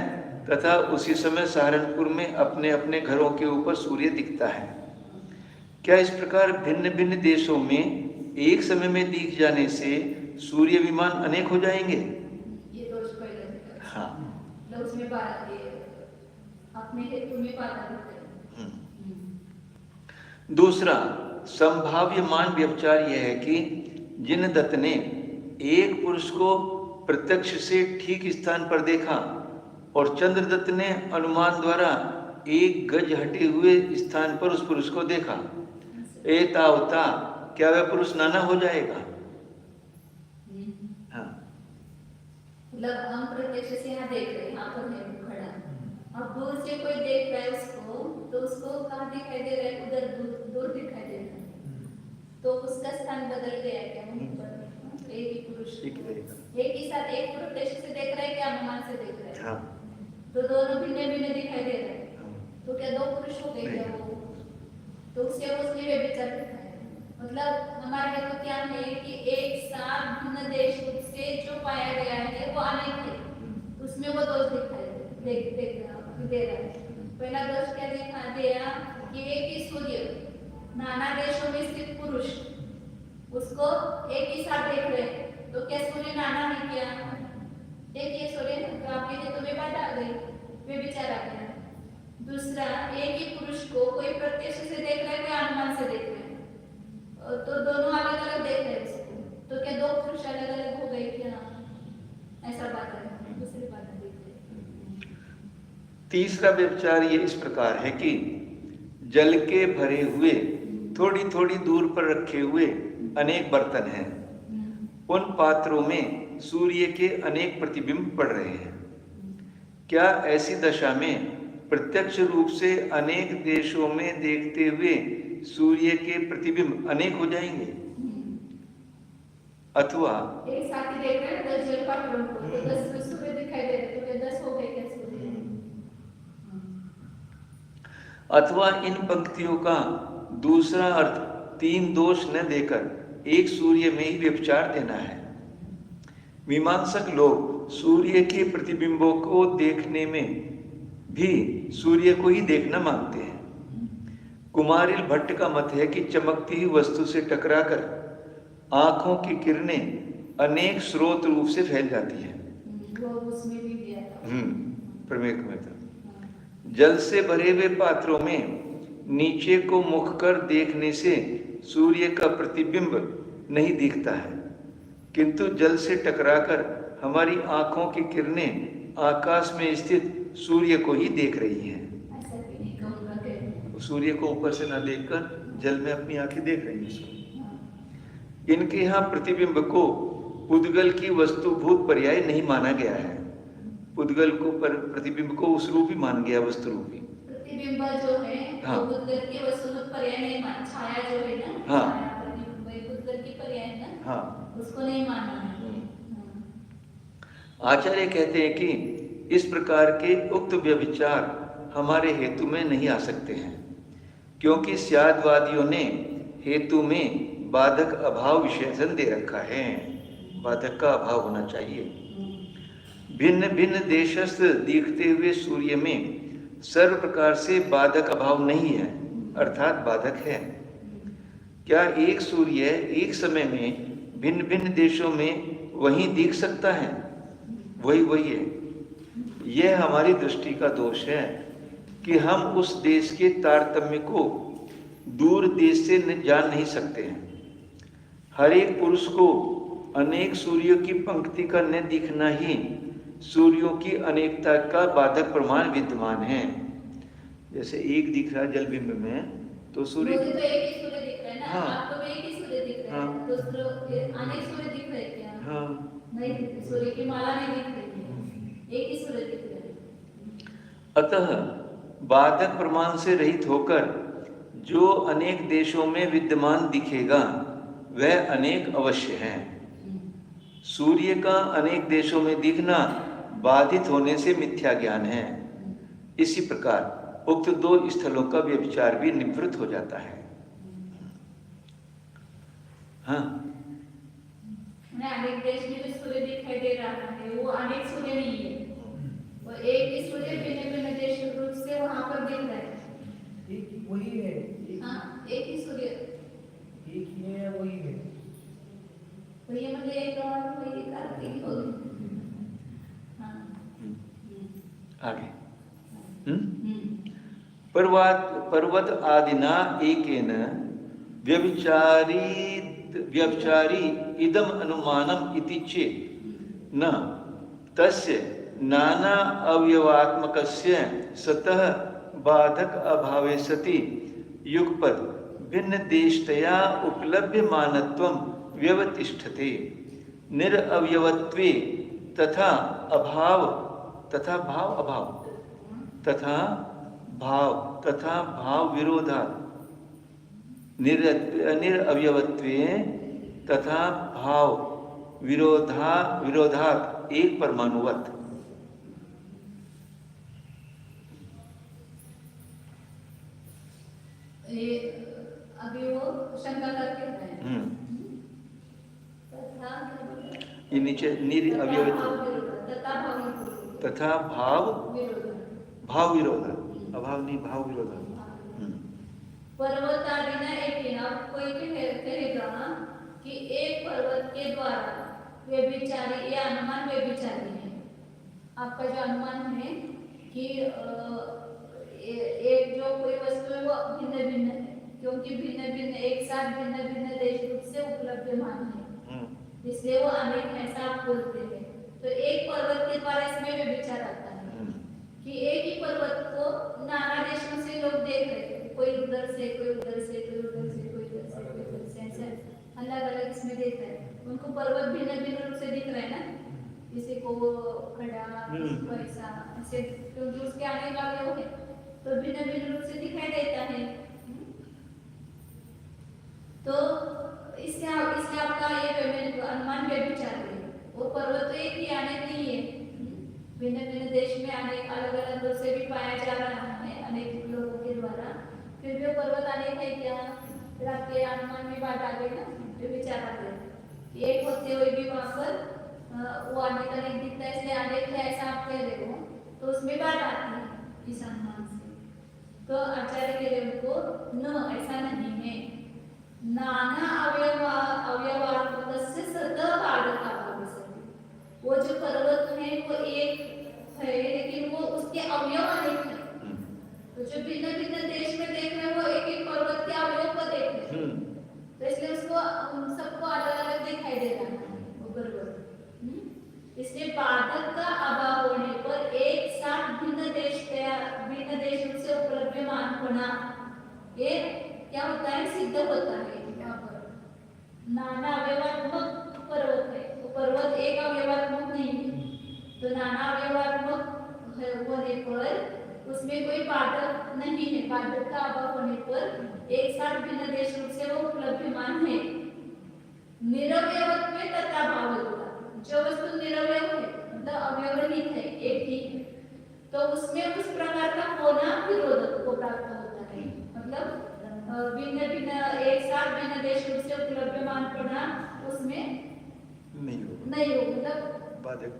तथा उसी समय सहारनपुर में अपने अपने घरों के ऊपर सूर्य दिखता है। क्या इस प्रकार भिन्न भिन्न देशों में एक समय में दिख जाने से सूर्य विमान अनेक हो जाएंगे? ये दोष पहले हाँ, उसमें बात अपने हेतु में बात। दूसरा संभाव्यमान व्यभिचार यह है कि जिन दत्त ने एक पुरुष को प्रत्यक्ष से ठीक स्थान पर देखा और चंद्रदत्त ने अनुमान द्वारा 1 गज हटे हुए स्थान पर उस पुरुष को देखा, एतावता क्या वह पुरुष नाना हो जाएगा? हाँ, मतलब हम प्रत्यक्ष से यहाँ देख रहे हैं, यहाँ पर है खड़ा, अब दूर से कोई देख रहा है उसको, तो उसको कहाँ दिखाई दे रहा है? उधर दूर दिखाई दे रहा है, तो उसका स्थान बदल गया क्या? एक ही पुरुष एक ही साथ एक प्रत्यक्ष से देख रहा है क्या अनुमान से देख रहा है? हाँ, तो दोनों भिन्न भिन्न दिखाई दे रहे हैं, तो क्या 2 पुरुष हो गए क्या वो? तो उससे उसने व्यभिचार दिखाया। मतलब हमारे हेतु क्या है कि एक साथ भिन्न देश से जो पाया गया है वो अनेक है, उसमें वो दोष दिखाई दे रहा है। पहला दोष क्या दिखा दिया कि एक ही सूर्य नाना देशों में स्थित पुरुष उसको एक ही साथ देख रहे, तो क्या सूर्य नाना है क्या? एक ही सूर्य, तो आपके हेतु में बात आ गई, व्यभिचार आ गया। दूसरा, एक ही पुरुष को कोई प्रत्यक्ष से देख रहा है, कोई अनुमान से देख रहा है, तो दोनों अलग अलग देख रहे हैं उसको, तो क्या 2 पुरुष अलग अलग हो गए क्या? ऐसा बात है। दूसरी बात देख रहे। तीसरा व्यभिचार ये इस प्रकार है कि जल के भरे हुए थोड़ी थोड़ी दूर पर रखे हुए अनेक बर्तन हैं, उन पात्रों में सूर्य के अनेक प्रतिबिंब पड़ रहे हैं। क्या ऐसी दशा में प्रत्यक्ष रूप से अनेक देशों में देखते हुए सूर्य के प्रतिबिंब अनेक हो जाएंगे? अथवा एक साथ ही देख रहे हैं 10 जल पात्रों को, तो 10 सूर्य दिखाई दे रहे, तो क्या 10 हो गए क्या सूर्य? अथवा इन पंक्तियों का दूसरा अर्थ 3 दोष न देकर एक सूर्य में ही व्यभिचार देना है। मीमांसक लोग सूर्य के प्रतिबिंबों को देखने में भी सूर्य को ही देखना मांगते हैं। कुमारिल भट्ट का मत है कि चमकती हुई वस्तु से टकराकर आंखों की किरणें अनेक स्रोत रूप से फैल जाती हैं। वो उसमें भी दिया था। प्रमेय में था। जल से भरे हुए पात्रों में नीचे को मुख कर देखने से सूर्य का प्रतिबिंब नहीं दिखता है, किंतु जल से टकराकर हमारी आंखों की किरणें आकाश में स्थित सूर्य को ही देख रही हैं। ऐसा भी नहीं कहूँगा कि सूर्य को ऊपर से ना देखकर जल में अपनी आंखें देख रही हैं इसको। इनके यहाँ प्रतिबिंब को पुद्गल की वस्तुभूत पर्याय नहीं माना गया है। पुद्गल को प्रतिबिंब को उस रूप ही मान गया, वस्तु रूपी। प्रतिबिंब जो है हाँ। वो पुद्गल की वस्तुभूत पर्याय नहीं मान, छाया जो है ना, हाँ। छाया प्रतिबिंब पुद्गल की पर्याय है ना, हाँ, उसको नहीं माना है। आचार्य कहते हैं कि इस प्रकार के उक्त व्यभिचार हमारे हेतु में नहीं आ सकते हैं, क्योंकि स्यादवादियों ने हेतु में बाधक अभाव विशेषण दे रखा है। बाधक का अभाव होना चाहिए। भिन्न भिन्न देशस्थ दिखते हुए सूर्य में सर्व प्रकार से बाधक अभाव नहीं है, अर्थात बाधक है। क्या एक सूर्य एक समय में भिन्न भिन्न देशों में वहीं दिख सकता है? वही है। यह हमारी दृष्टि का दोष है कि हम उस देश के तारतम्य को दूर देश से जान नहीं सकते हैं। हर एक पुरुष को अनेक सूर्यों की पंक्ति का न दिखना ही सूर्यों की अनेकता का बाधक प्रमाण विद्यमान है। जैसे एक दिख रहा है जलबिंब में, तो सूर्य मुझे तो एक ही सूर्य दिख रहा है ना। हाँ। आपको भी एक ही सूर्य दिख रहा है। हाँ। दूसरों अनेक सूर्य दिख रहे हैं क्या? हाँ, नहीं दिख रहे। सूर्य की माला नहीं दिख रही है, एक ही सूर्य दिख रहा है। अतः बाधक प्रमाण से रहित होकर जो अनेक देशों में विद्यमान दिखेगा वह अनेक अवश्य है। सूर्य का अनेक देशों में दिखना बाधित होने से मिथ्या ज्ञान है। इसी प्रकार उक्त दो स्थलों का व्यभिचार भी निवृत्त हो जाता है। हाँ, अनेक देश में जो सूर्य दिखाई दे रहा है वो अनेक सूर्य नहीं है, वो एक ही सूर्य भिन्न भिन्न देश रूप से वहां पर दिख रहा है। एक वही है। हाँ, एक ही सूर्य, एक ही है, वही है। तो ये मतलब एक और वही करते ही हो। हाँ। आगे पर्वत आदिना एकेन व्यभिचारी इदम अनुमानम इति चेत् न तस्य नाना अवयवात्मकस्य सतः बाधक अभावे सति युगपद भिन्न देशतया उपलभ्यमानत्वं व्यवतिष्ठते। निरअवयवत्वे तथा अभाव तथा भाव विरोधात् निरअवयवत्वे तथा भाव विरोधात् एक परमाणुवत्। ये अभी वो शंका करके हैं। ये नीचे तथा भाव विरोध, अभाव नहीं भाव विरोध। पर्वत आदि ना एक ना कोई कहेगा कि एक पर्वत के द्वारा व्यभिचारी, ये अनुमान व्यभिचारी है। आपका जो अनुमान है कि एक जो कोई वस्तु है वो भिन्न भिन्न है, क्योंकि भिन्न भिन्न एक साथ भिन्न भिन्न देश रूप से उपलब्धमान है, इसलिए वो अनेक ऐसा आप बोलते हैं। तो एक पर्वत के द्वारा इसमें व्यभिचार आता है कि एक ही पर्वत को नाना देशों से लोग देख रहे हैं, कोई उधर से कोई उधर से कोई उधर से कोई इधर से कोई उधर से, ऐसे अलग अलग इसमें देख रहे हैं। उनको पर्वत भिन्न भिन्न रूप से दिख रहे हैं ना, किसी को वो खड़ा, किसी को ऐसा ऐसे, क्योंकि उसके आने वाले वो है तो भिन्न भिन्न रूप से दिखाई देता है। तो इससे आपका ये अनुमान व्यभिचार है। वो पर्वत तो एक ही अनेक नहीं है, भिन्न भिन्न देश में अनेक अलग अलग रूप से भी पाया जा रहा है अनेक लोगों के द्वारा, फिर भी वो पर्वत अनेक है क्या? फिर आपके अनुमान में बात आ गई ना, व्यभिचार आ गया। एक होते हुए भी वहां पर वो अनेक अनेक दिखता है, इसलिए अनेक है ऐसा आप कह रहे हो, तो उसमें बात आती है। इस अनुमान से। तो आचार्य कह रहे उनको न, ऐसा नहीं है। नाना अवयवात्मकस्य सतः बाधकाभाव सति। वो जो पर्वत है वो एक है, लेकिन वो उसके अवयव अनेक है। तो जो भिन्न भिन्न देश में देख रहे हैं वो एक एक पर्वत के अवयव को देख रहे हैं, तो इसलिए उसको सबको अलग अलग दिखाई दे रहा है वो पर्वत। इसलिए बाधक का अभाव होने पर एक साथ भिन्न देश से उपलब्धमान होना, ये क्या होता है, सिद्ध होता है। यहाँ पर नाना अवयवात्मक पर्वत है, वो पर्वत एक अवयवात्मक नहीं है। तो नाना अवयवात्मक होने पर उसमें कोई बाधक नहीं है। बाधक का अभाव होने पर एक साथ भिन्न देश रूप से वो उपलब्धमान है। निरवयवत्व में तथा भाव होगा। जो वस्तु निरवय है, मतलब अवयवरहित है, एक ही, तो उसमें उस प्रकार का होना विरोधक को प्राप्त होता है। मतलब भिन्न भिन्न एक साथ भिन्न देश रूप से उपलब्धमान होना उसमें नहीं हो, मतलब बाधक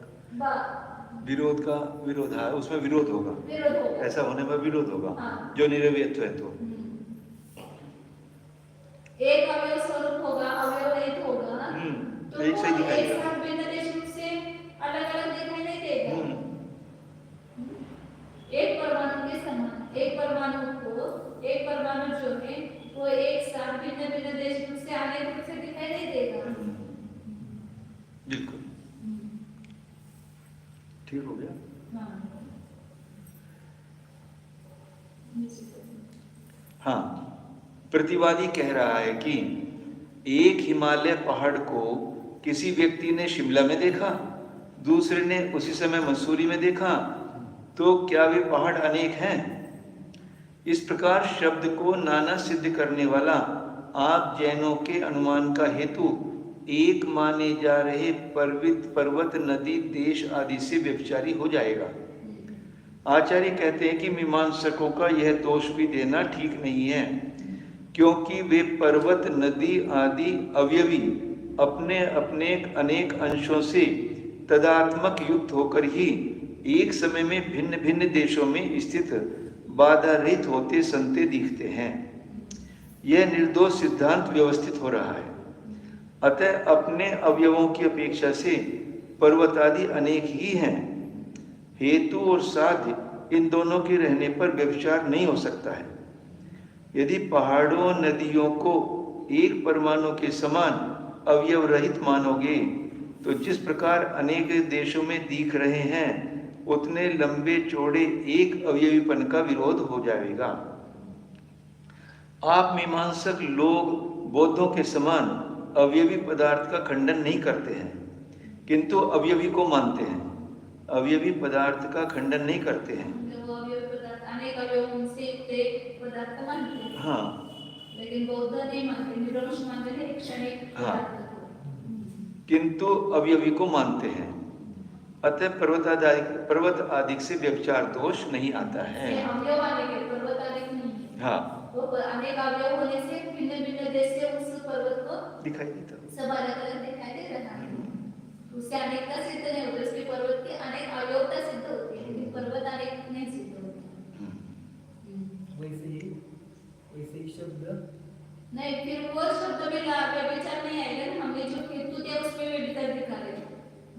विरोध का विरोध है, उसमें विरोध होगा, ऐसा होने में विरोध होगा। हाँ। जो निरवयत्व है तो एक अवयव स्वरूप होगा, अवयव रहित होगा, तो एक सही दिखाई एक साथ भिन्न देश रूप से अलग अलग दिखाई नहीं देगा। एक परमाणु के समान, एक परमाणु जो है वो एक साथ भिन्न भिन्न देश रूप से अनेक रूप से दिखाई नहीं देगा। बिल्कुल ठीक हो गया। हाँ, प्रतिवादी कह रहा है कि एक हिमालय पहाड़ को किसी व्यक्ति ने शिमला में देखा, दूसरे ने उसी समय मसूरी में देखा, तो क्या वे पहाड़ अनेक हैं? इस प्रकार शब्द को नाना सिद्ध करने वाला आप जैनों के अनुमान का हेतु एक माने जा रहे पर्वत, नदी, देश आदि से व्यभिचारी हो जाएगा। आचार्य कहते हैं कि मीमांसकों का यह दोष भी देना ठीक नहीं है, क्योंकि वे पर्वत, नदी आदि अवयवी अपने अपने अनेक अंशों से तदात्मक युक्त होकर ही एक समय में भिन्न भिन्न देशों में स्थित बाधा रहित होते संते दिखते हैं। यह निर्दोष सिद्धांत व्यवस्थित हो रहा है। अतः अपने अवयवों की अपेक्षा से पर्वत आदि अनेक ही हैं। हेतु और साध्य इन दोनों के रहने पर व्यभिचार नहीं हो सकता है। यदि पहाड़ों नदियों को एक परमाणु के समान अवयव रहित मानोगे, तो जिस प्रकार अनेक देशों में दिख रहे हैं, उतने लंबे चौड़े एक अवयवीपन का विरोध हो जाएगा। आप मीमांसक लोग बौद्धों के समान अवयवी पदार्थ का खंडन नहीं करते हैं, किंतु अवयवी को मानते हैं। अवयवी पदार्थ का खंडन नहीं करते हैं। अनेक अवयवों से एक पदार्थ को मानते हैं। हाँ, लेकिन बौद्ध नहीं मानते, निरंकुश मानते हैं, क्षणिक पदार्थ को। किंतु अवयवी को मानते हैं। अतः पर्वत आदि से व्यभिचार दोष नहीं आता है। अवयव वाले के पर्वत आदि नहीं है। हाँ, वो अनेक अवयव होने से भिन्न भिन्न देश से उस पर्वत को दिखाई देता सब अलग अलग दिखाई दे रहा है। उससे अनेकता सिद्ध नहीं होती, उसके पर्वत की अनेक अवयवता सिद्ध होती है, लेकिन पर्वत अनेक नहीं सिद्ध होती। वैसे ही शब्द नहीं, फिर वो शब्द में व्यभिचार नहीं आएगा ना। हमने जो हेतु दिया उसमें व्यभिचार दिखा रहे हैं।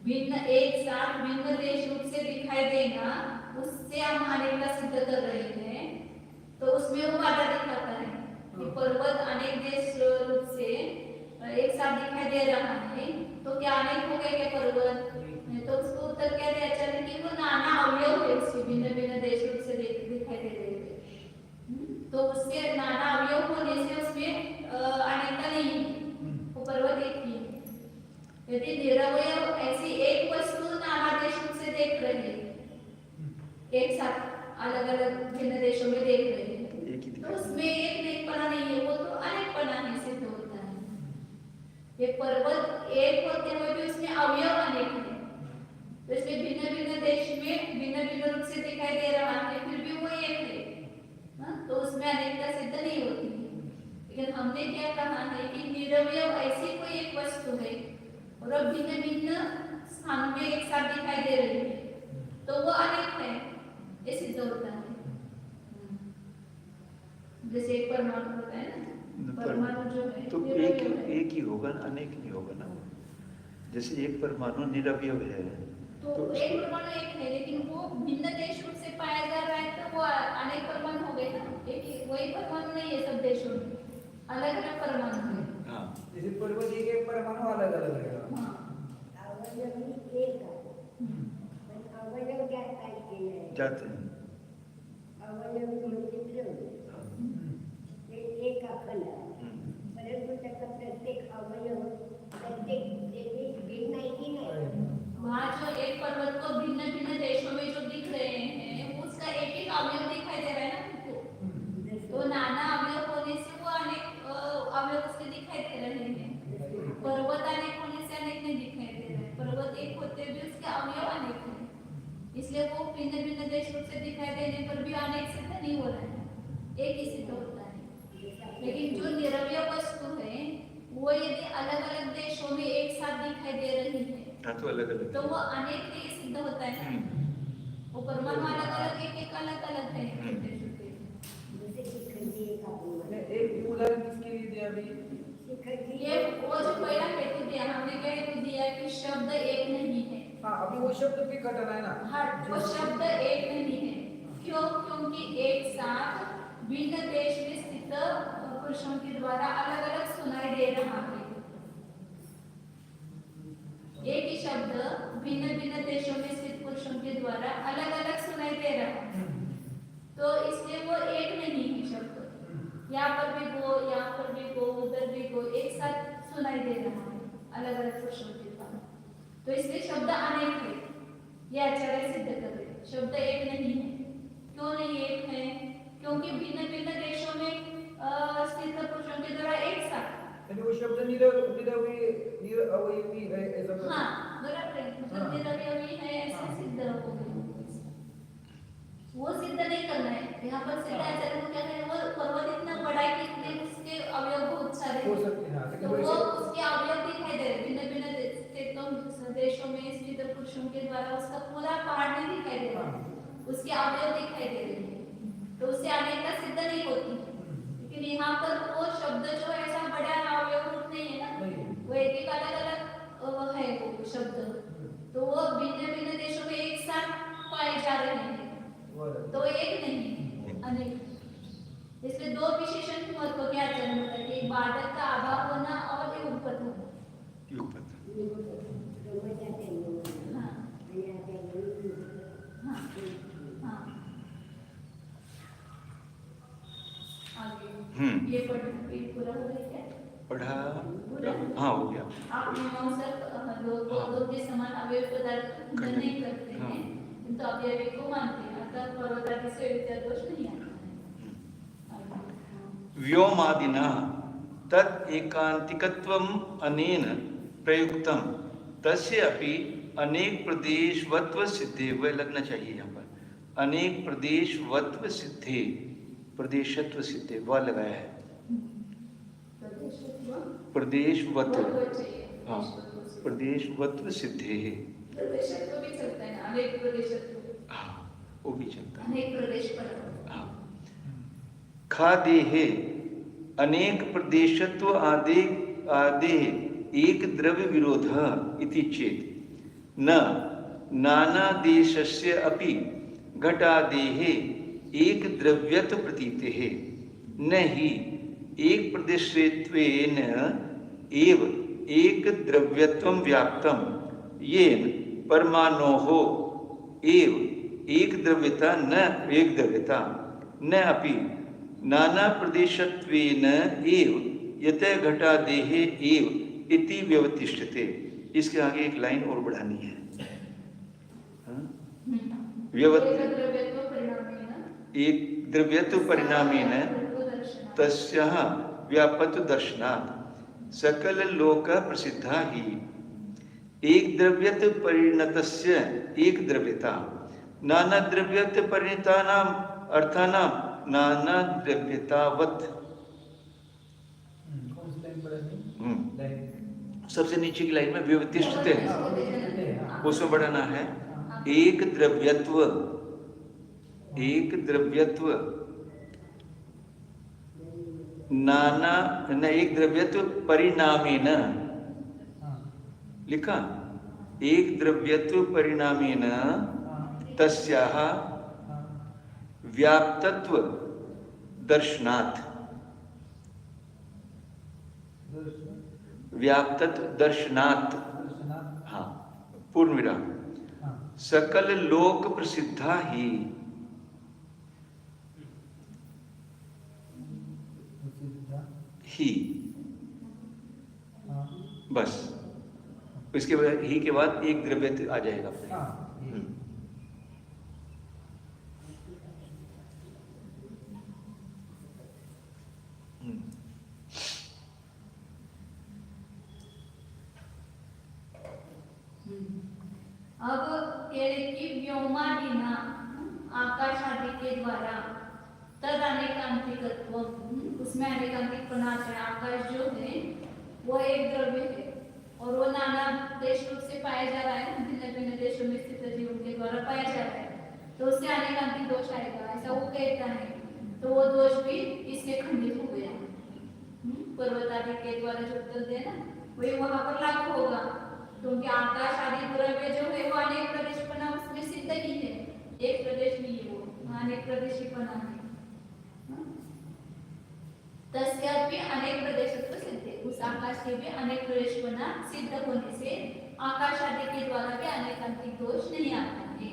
भिन्न एक साथ भिन्न देश रूप से दिखाई देना, उससे हम अनेकता सिद्ध कर रहे हैं, तो उसमें वो बाधा दिखाता है कि पर्वत अनेक देश रूप से एक साथ दिखाई दे रहा है, तो क्या अनेक हो गए क्या पर्वत? तो उसको उत्तर क्या दिया चले कि वो नाना अवयव है, उसके भिन्न भिन्न देश रूप से दिखाई दे रहे थे। तो उससे नाना अवयव होने से उसमें अनेकता नहीं है, वो पर्वत एक ही है। यदि निरवयव ऐसी एक वस्तु नाना देशों से देख रहे हैं, एक साथ अलग अलग भिन्न देशों में देख रहे हैं, तो उसमें एकपना नहीं है, वो तो अनेकपना ही सिद्ध होता है। ये पर्वत एक होते हुए भी उसमें अवयव अनेक है, तो इसमें भिन्न भिन्न देश में भिन्न भिन्न रूप से दिखाई दे रहा है, फिर भी वो एक है, तो उसमें अनेकता सिद्ध नहीं होती। लेकिन हमने क्या कहा है कि निरवयव ऐसी कोई एक वस्तु है और अब भिन्न भिन्न स्थानों में एक साथ दिखाई दे रही है, तो वो अनेक है, ये सिद्ध होता है। जैसे एक परमाणु होता है ना, परमाणु जो है तो निरवय है। एक ही होगा ना, अनेक नहीं होगा ना। जैसे एक परमाणु निरवय है तो तो एक परमाणु एक है, लेकिन वो भिन्न देश रूप से पाया जा रहा है, तो वो अनेक परमाणु हो गए ना। एक वही परमाणु नहीं है सब देशों में, अलग अलग परमाणु है। हाँ जैसे पर्वत एक परमाणु अलग अलग है। हाँ। जाते हैं। वहाँ जो एक पर्वत को भिन्न भिन्न देशों में जो दिख रहे हैं, उसका एक एक अवयव दिखाई दे रहा है ना हमको। तो नाना अवयव होने से वो अनेक अवयव उसके दिखाई दे रहे हैं। पर्वत अनेक होने से अनेक नहीं दिखाई दे रहे हैं। पर्वत एक होते भी उसके अवयव अनेक हैं, इसलिए वो भिन्न भिन्न देश रूप से दिखाई देने पर भी अनेक सिद्ध नहीं हो रहा है, एक ही सिद्ध होता है। लेकिन जो निरवय वस्तु है वो यदि अलग अलग देशों में एक साथ दिखाई दे रही है, हाँ तो अलग अलग तो वो अनेक नहीं सिद्ध होता है ना। वो परमाणु अलग अलग एक अलग अलग है, छोटे छोटे। एक उदाहरण किसके लिए दिया अभी? ये वो जो पहला हेतु दिया, हमने क्या हेतु दिया कि शब्द एक नहीं है। हाँ, अभी वो शब्द भी घटना है ना। हाँ, वो शब्द एक नहीं है। क्यों? क्योंकि एक साथ भिन्न देश में स्थित पुरुषों के द्वारा अलग अलग सुनाई दे रहा है। एक ही शब्द भिन्न भिन्न देशों में स्थित पुरुषों के द्वारा अलग अलग सुनाई दे रहा है, तो इसलिए वो एक नहीं है शब्द। यहाँ पर भी गो, यहाँ पर भी गो, उधर भी गो, एक साथ सुनाई दे रहा है अलग अलग पुरुषों के द्वारा, तो इसलिए शब्द अनेक है। यह आचार्य सिद्ध कर रहे हैं, शब्द एक नहीं है। क्यों नहीं एक है? क्योंकि भिन्न भिन्न देशों में स्थित पुरुषों के द्वारा एक साथ, वो शब्द निरवयवी है ऐसा। हाँ बराबर है, मतलब निरवयवी है ऐसा सिद्ध हो गया। वो सिद्ध नहीं करना है यहाँ पर। सिद्ध आचार्य को क्या करें, वो पर्वत इतना बड़ा है कि इतने उसके अवयव बहुत सारे हो सकते हैं, तो वो उसके अवयव दिखाई दे रहे भिन्न भिन्न देशों में स्थित पुरुषों के द्वारा उसका पूरा पहाड़ नहीं दिखाई दे रहा, उसके अवयव दिखाई दे रहे हैं, तो उससे अनेकता सिद्ध नहीं होती। लेकिन यहाँ पर वो शब्द जो है ऐसा बड़ा अवयव रूप नहीं है ना, वो एक एक अलग अलग है वो शब्द, तो वो भिन्न भिन्न देशों में एक साथ पाए जा रहे हैं, तो एक नहीं अनेक। इसलिए दो विशेषण के महत्व क्या जन्म है कि बाधक का अभाव होना और ये उपपद होना। हाँ हाँ हाँ आगे ये पूरा हो गया क्या? पढ़ा। हाँ हो गया। आप मीमांसक लोग के समान अवयव पदार्थ नहीं करते हैं, किंतु अवयवी को मानते हैं, अतः पर्वतादि से दोष नहीं आता है। व्योमादिना तद एकांतिकत्वम अनेन प्रयुक्तम तस्य अपि अनेक प्रदेशवत्व सिद्धे, वह लगना चाहिए यहाँ पर, अनेक प्रदेशवत्व सिद्धे, प्रदेशत्व सिद्धे वह लगाया है, प्रदेशवत्व। हाँ प्रदेशवत्व सिद्धे है, प्रदेशत्व भी चलता है ना, अनेक प्रदेशत्व। हाँ वो भी चलता है। अनेक प्रदेश पर। हाँ खादेहे अनेक प्रदेशत्व आदे आदे एक द्रव्य विरोध इति चेत न नाना देशस्य अपि घटादेहे एक द्रव्यत्व प्रतीतेः न हि एक प्रदेशत्वेन एव एक द्रव्यत्वं व्याप्तं येन परमाणोः एव एक द्रव्यता न एक द्रव्यता न अपि नाना प्रदेशत्वेन एव यतः घटादेहे एव इति व्यवतिष्ठते। इसके आगे एक लाइन और बढ़ानी है। एक द्रव्यत्व परिणामेन तस्याः व्यापत्व दर्शनात् सकल लोक प्रसिद्धा ही एक द्रव्यत्व परिणतस्य एक द्रव्यता नाना द्रव्यत्व परिणतानां अर्थानां नाना द्रव्यतावत्। सबसे नीचे की लाइन में व्यवतिष्ठते उसमें बढ़ाना है एक द्रव्यत्व, एक द्रव्यत्व नाना न एक द्रव्यत्व परिणामेन हाँ लिखा, एक द्रव्यत्व परिणामेन तस्याः हाँ व्याप्तत्व दर्शनात्, व्याप्तत्व दर्शनात्, दर्शनात् हाँ पूर्ण विराम, हाँ सकल लोक प्रसिद्धा ही, प्रसिद्ध ही हाँ बस, इसके बाद ही के बाद एक द्रव्य आ जाएगा अपने। हाँ हम्म। अब कह रहे कि व्योमादिना आकाश आदि के द्वारा तद अनेकांतिकत्व, उसमें अनेकांतिकपना है। आकाश जो है वो एक द्रव्य है और वो नाना देश रूप से पाया जा रहा है, भिन्न भिन्न देशों में स्थित जीवों के द्वारा पाया जा रहा है, तो उससे अनेकांतिक दोष आएगा, ऐसा वो कहता है। तो वो दोष भी इससे खंडित हो गया। पर्वत आदि के द्वारा जो उत्तर है ना, वही वहां पर लागू होगा, क्योंकि आकाश आदि द्रव्य जो है वो अनेक प्रदेशपना उसमें सिद्ध ही है, एक प्रदेश नहीं है, वो अनेक प्रदेशीपना है। तस्यापि अनेक प्रदेशत्व सिद्ध है, उस आकाश के भी अनेक प्रदेशपना सिद्ध होने से आकाश आदि के द्वारा भी अनेकांतिक दोष नहीं आता है।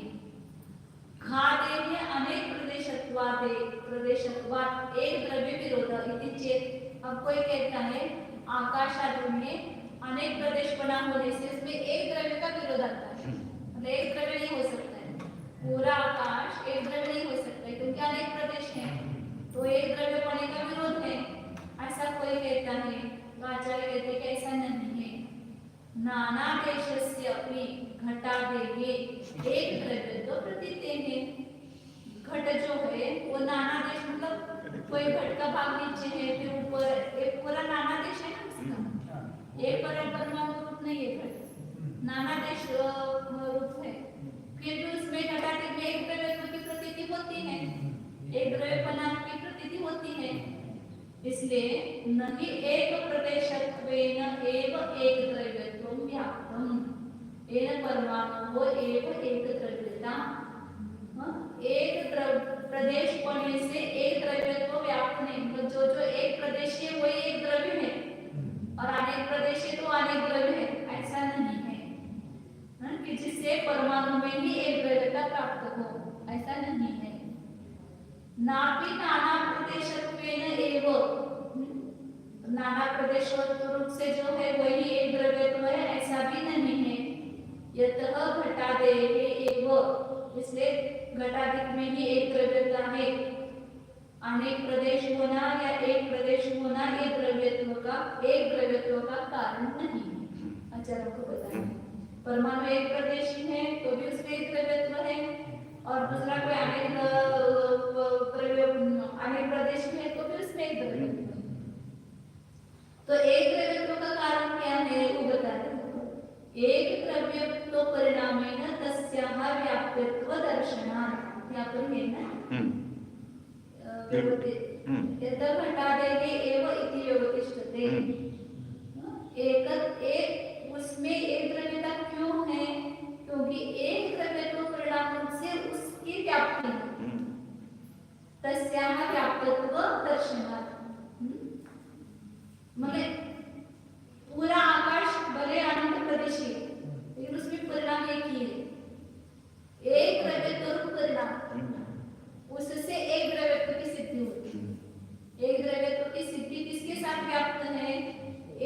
घाते में अनेक प्रदेशत्वादे प्रदेशत्वाद एक द्रव्य विरोध इति चेत। अब कोई कहता है आकाश आदि में अनेक प्रदेशपना होने से उसमें एक द्रव्य का विरोध आता है, मतलब एक द्रव्य नहीं हो सकता है, पूरा आकाश एक द्रव्य नहीं हो सकता है क्योंकि अनेक प्रदेश हैं, तो एक द्रव्य होने का विरोध है, ऐसा कोई कहता है। तो आचार्य कहते हैं कि ऐसा नहीं है। नाना देशस्य अपि घटादेहे एक द्रव्य तो प्रतीते हैं। घट जो है वो नाना देश, मतलब कोई घट का भाग नीचे है फिर ऊपर, एक पूरा नाना देश है ना उसका, एक परमाणु रूप नहीं है घट, नाना देश रूप है, फिर भी उसमें घटादि में एक द्रव्यत्व की प्रतीति होती है, एक द्रव्यपना की प्रतीति होती है। इसलिए नहीं एक प्रदेशत्वेन एव एक द्रव्यत्वं व्याप्तम्, एन परमाणु एव एक द्रव्यता, एक प्रदेश होने से एक द्रव्यत्व व्याप्त नहीं, मतलब जो जो एक प्रदेश है वही एक द्रव्य है और अनेक प्रदेश है तो अनेक द्रव्य है, ऐसा नहीं है कि जिससे परमाणु में ही एक द्रव्यता प्राप्त हो, ऐसा नहीं है। नापि नाना प्रदेशत्वेन एव, नाना प्रदेश रूप से जो है वही एक द्रव्यत्व है, ऐसा भी नहीं है। यतः घटादेहे एव, इसलिए घटादिक में ही एक द्रव्यता है, अनेक प्रदेश होना या एक प्रदेश होना ये द्रव्यत्व का, एक द्रव्यत्व का कारण नहीं है। आचार्य को बताएं परमाणु एक प्रदेश है तो भी उसमें एक द्रव्यत्व है, और दूसरा कोई अनेक प्रदेश में है तो भी उसमें एक द्रव्यत्व है। तो एक द्रव्यत्व का कारण क्या है वो बता रहे हैं। एक द्रव्यत्व परिणामेन तस्याः व्याप्यत्व दर्शनात्, यहाँ पर है ना यदा घटादेहे एव इति व्यवतिष्ठते, एक उसमें एक द्रव्यता क्यों है, क्योंकि एक द्रव्यत्व परिणाम रूप से उसकी व्याप्ति है, तस्याः व्याप्तत्व दर्शनात्, मतलब पूरा आकाश भले अनंत प्रदेश है लेकिन उसमें परिणाम एक ही है, एक द्रव्यत्व रूप परिणाम, उससे एक द्रव्यत्व की सिद्धि होती है। एक द्रव्यत्व की सिद्धि किसके साथ व्याप्त है,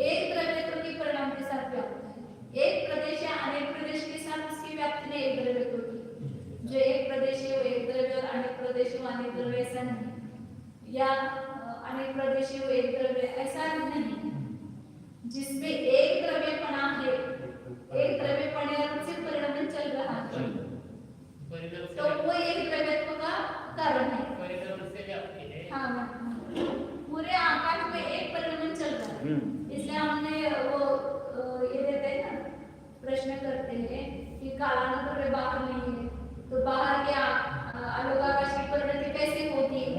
एक द्रव्यत्व के परिणाम के साथ व्याप्त है। एक प्रदेश या अनेक प्रदेश के साथ उसकी व्याप्ति नहीं एक द्रव्यत्व की, जो एक प्रदेश है वो एक द्रव्य और अनेक प्रदेश वो अनेक द्रव्य, ऐसा नहीं, या अनेक प्रदेश है वो एक द्रव्य, ऐसा नहीं। जिसमें एक द्रव्यपना है, एक द्रव्यपना रूप से परिणाम चल रहा है, तो वो एक द्रव्यत्व का कारण है। हाँ, पूरे आकाश में एक परिणाम चल रहा है, इसलिए हमने वो ये देते हैं ना, प्रश्न करते हैं कि कालांतर में बाहर नहीं है तो बाहर क्या अलोक आकाश की परिणति कैसे होती है,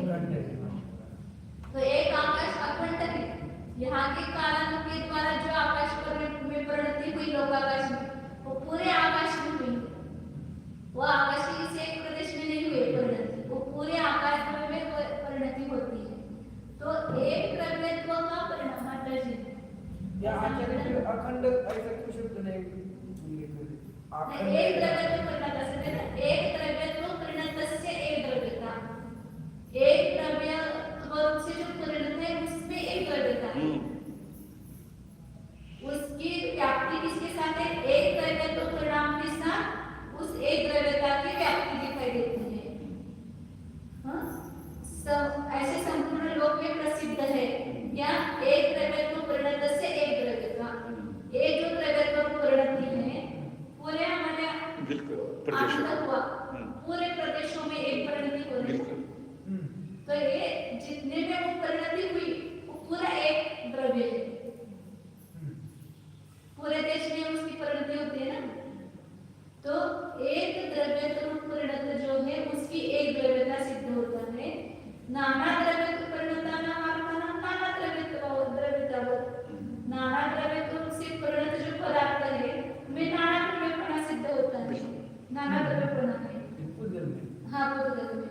तो एक आकाश अखंड यहाँ के कारणों के द्वारा जो आकाश में परिणति हुई लोकाकाश में, वो पूरे आकाश में हुई। वो आकाश के किसी एक प्रदेश में नहीं हुई परिणति, वो पूरे आकाश में परिणति होती है। तो एक द्रव्यत्व का परिणाम माता जी या आचार्य फिर अखंड ऐसा क्यों शब्द नहीं एक द्रव्यत्व परिणतस्य है ना, एक द्रव्यत्व परिणतस्य एक द्रव्यता, एक द्रव्यत्व से जो परिणत है उसमें एक द्रव्यता है। उसकी व्याप्ति किसके साथ है? एक द्रव्यत्व परिणाम के साथ उस एक द्रव्यता की व्याप्ति दिखाई देती है। हाँ, सब ऐसे संपूर्ण लोक में प्रसिद्ध है या एक द्रव्यत्व परिणतस्य एक द्रव्यता। ये जो द्रव्यत्व परिणति है पूरे हमारे बिल्कुल प्रदेशों पूरे प्रदेशों में एक परिणति हो रही है। तो ये जितने में वो परिणति हुई वो पूरा एक द्रव्य है। पूरे देश में उसकी परिणति होती है ना, तो एक द्रव्यत्व परिणत जो है उसकी एक द्रव्यता सिद्ध होता है। नाना द्रव्यत्व परिणता नाना द्रव्यता नाना द्रव्यत्व से परिणत जो पदार्थ है में नाना द्रव्यपना सिद्ध होता है। नाना द्रव्यपना है हाँ पुद्गल में।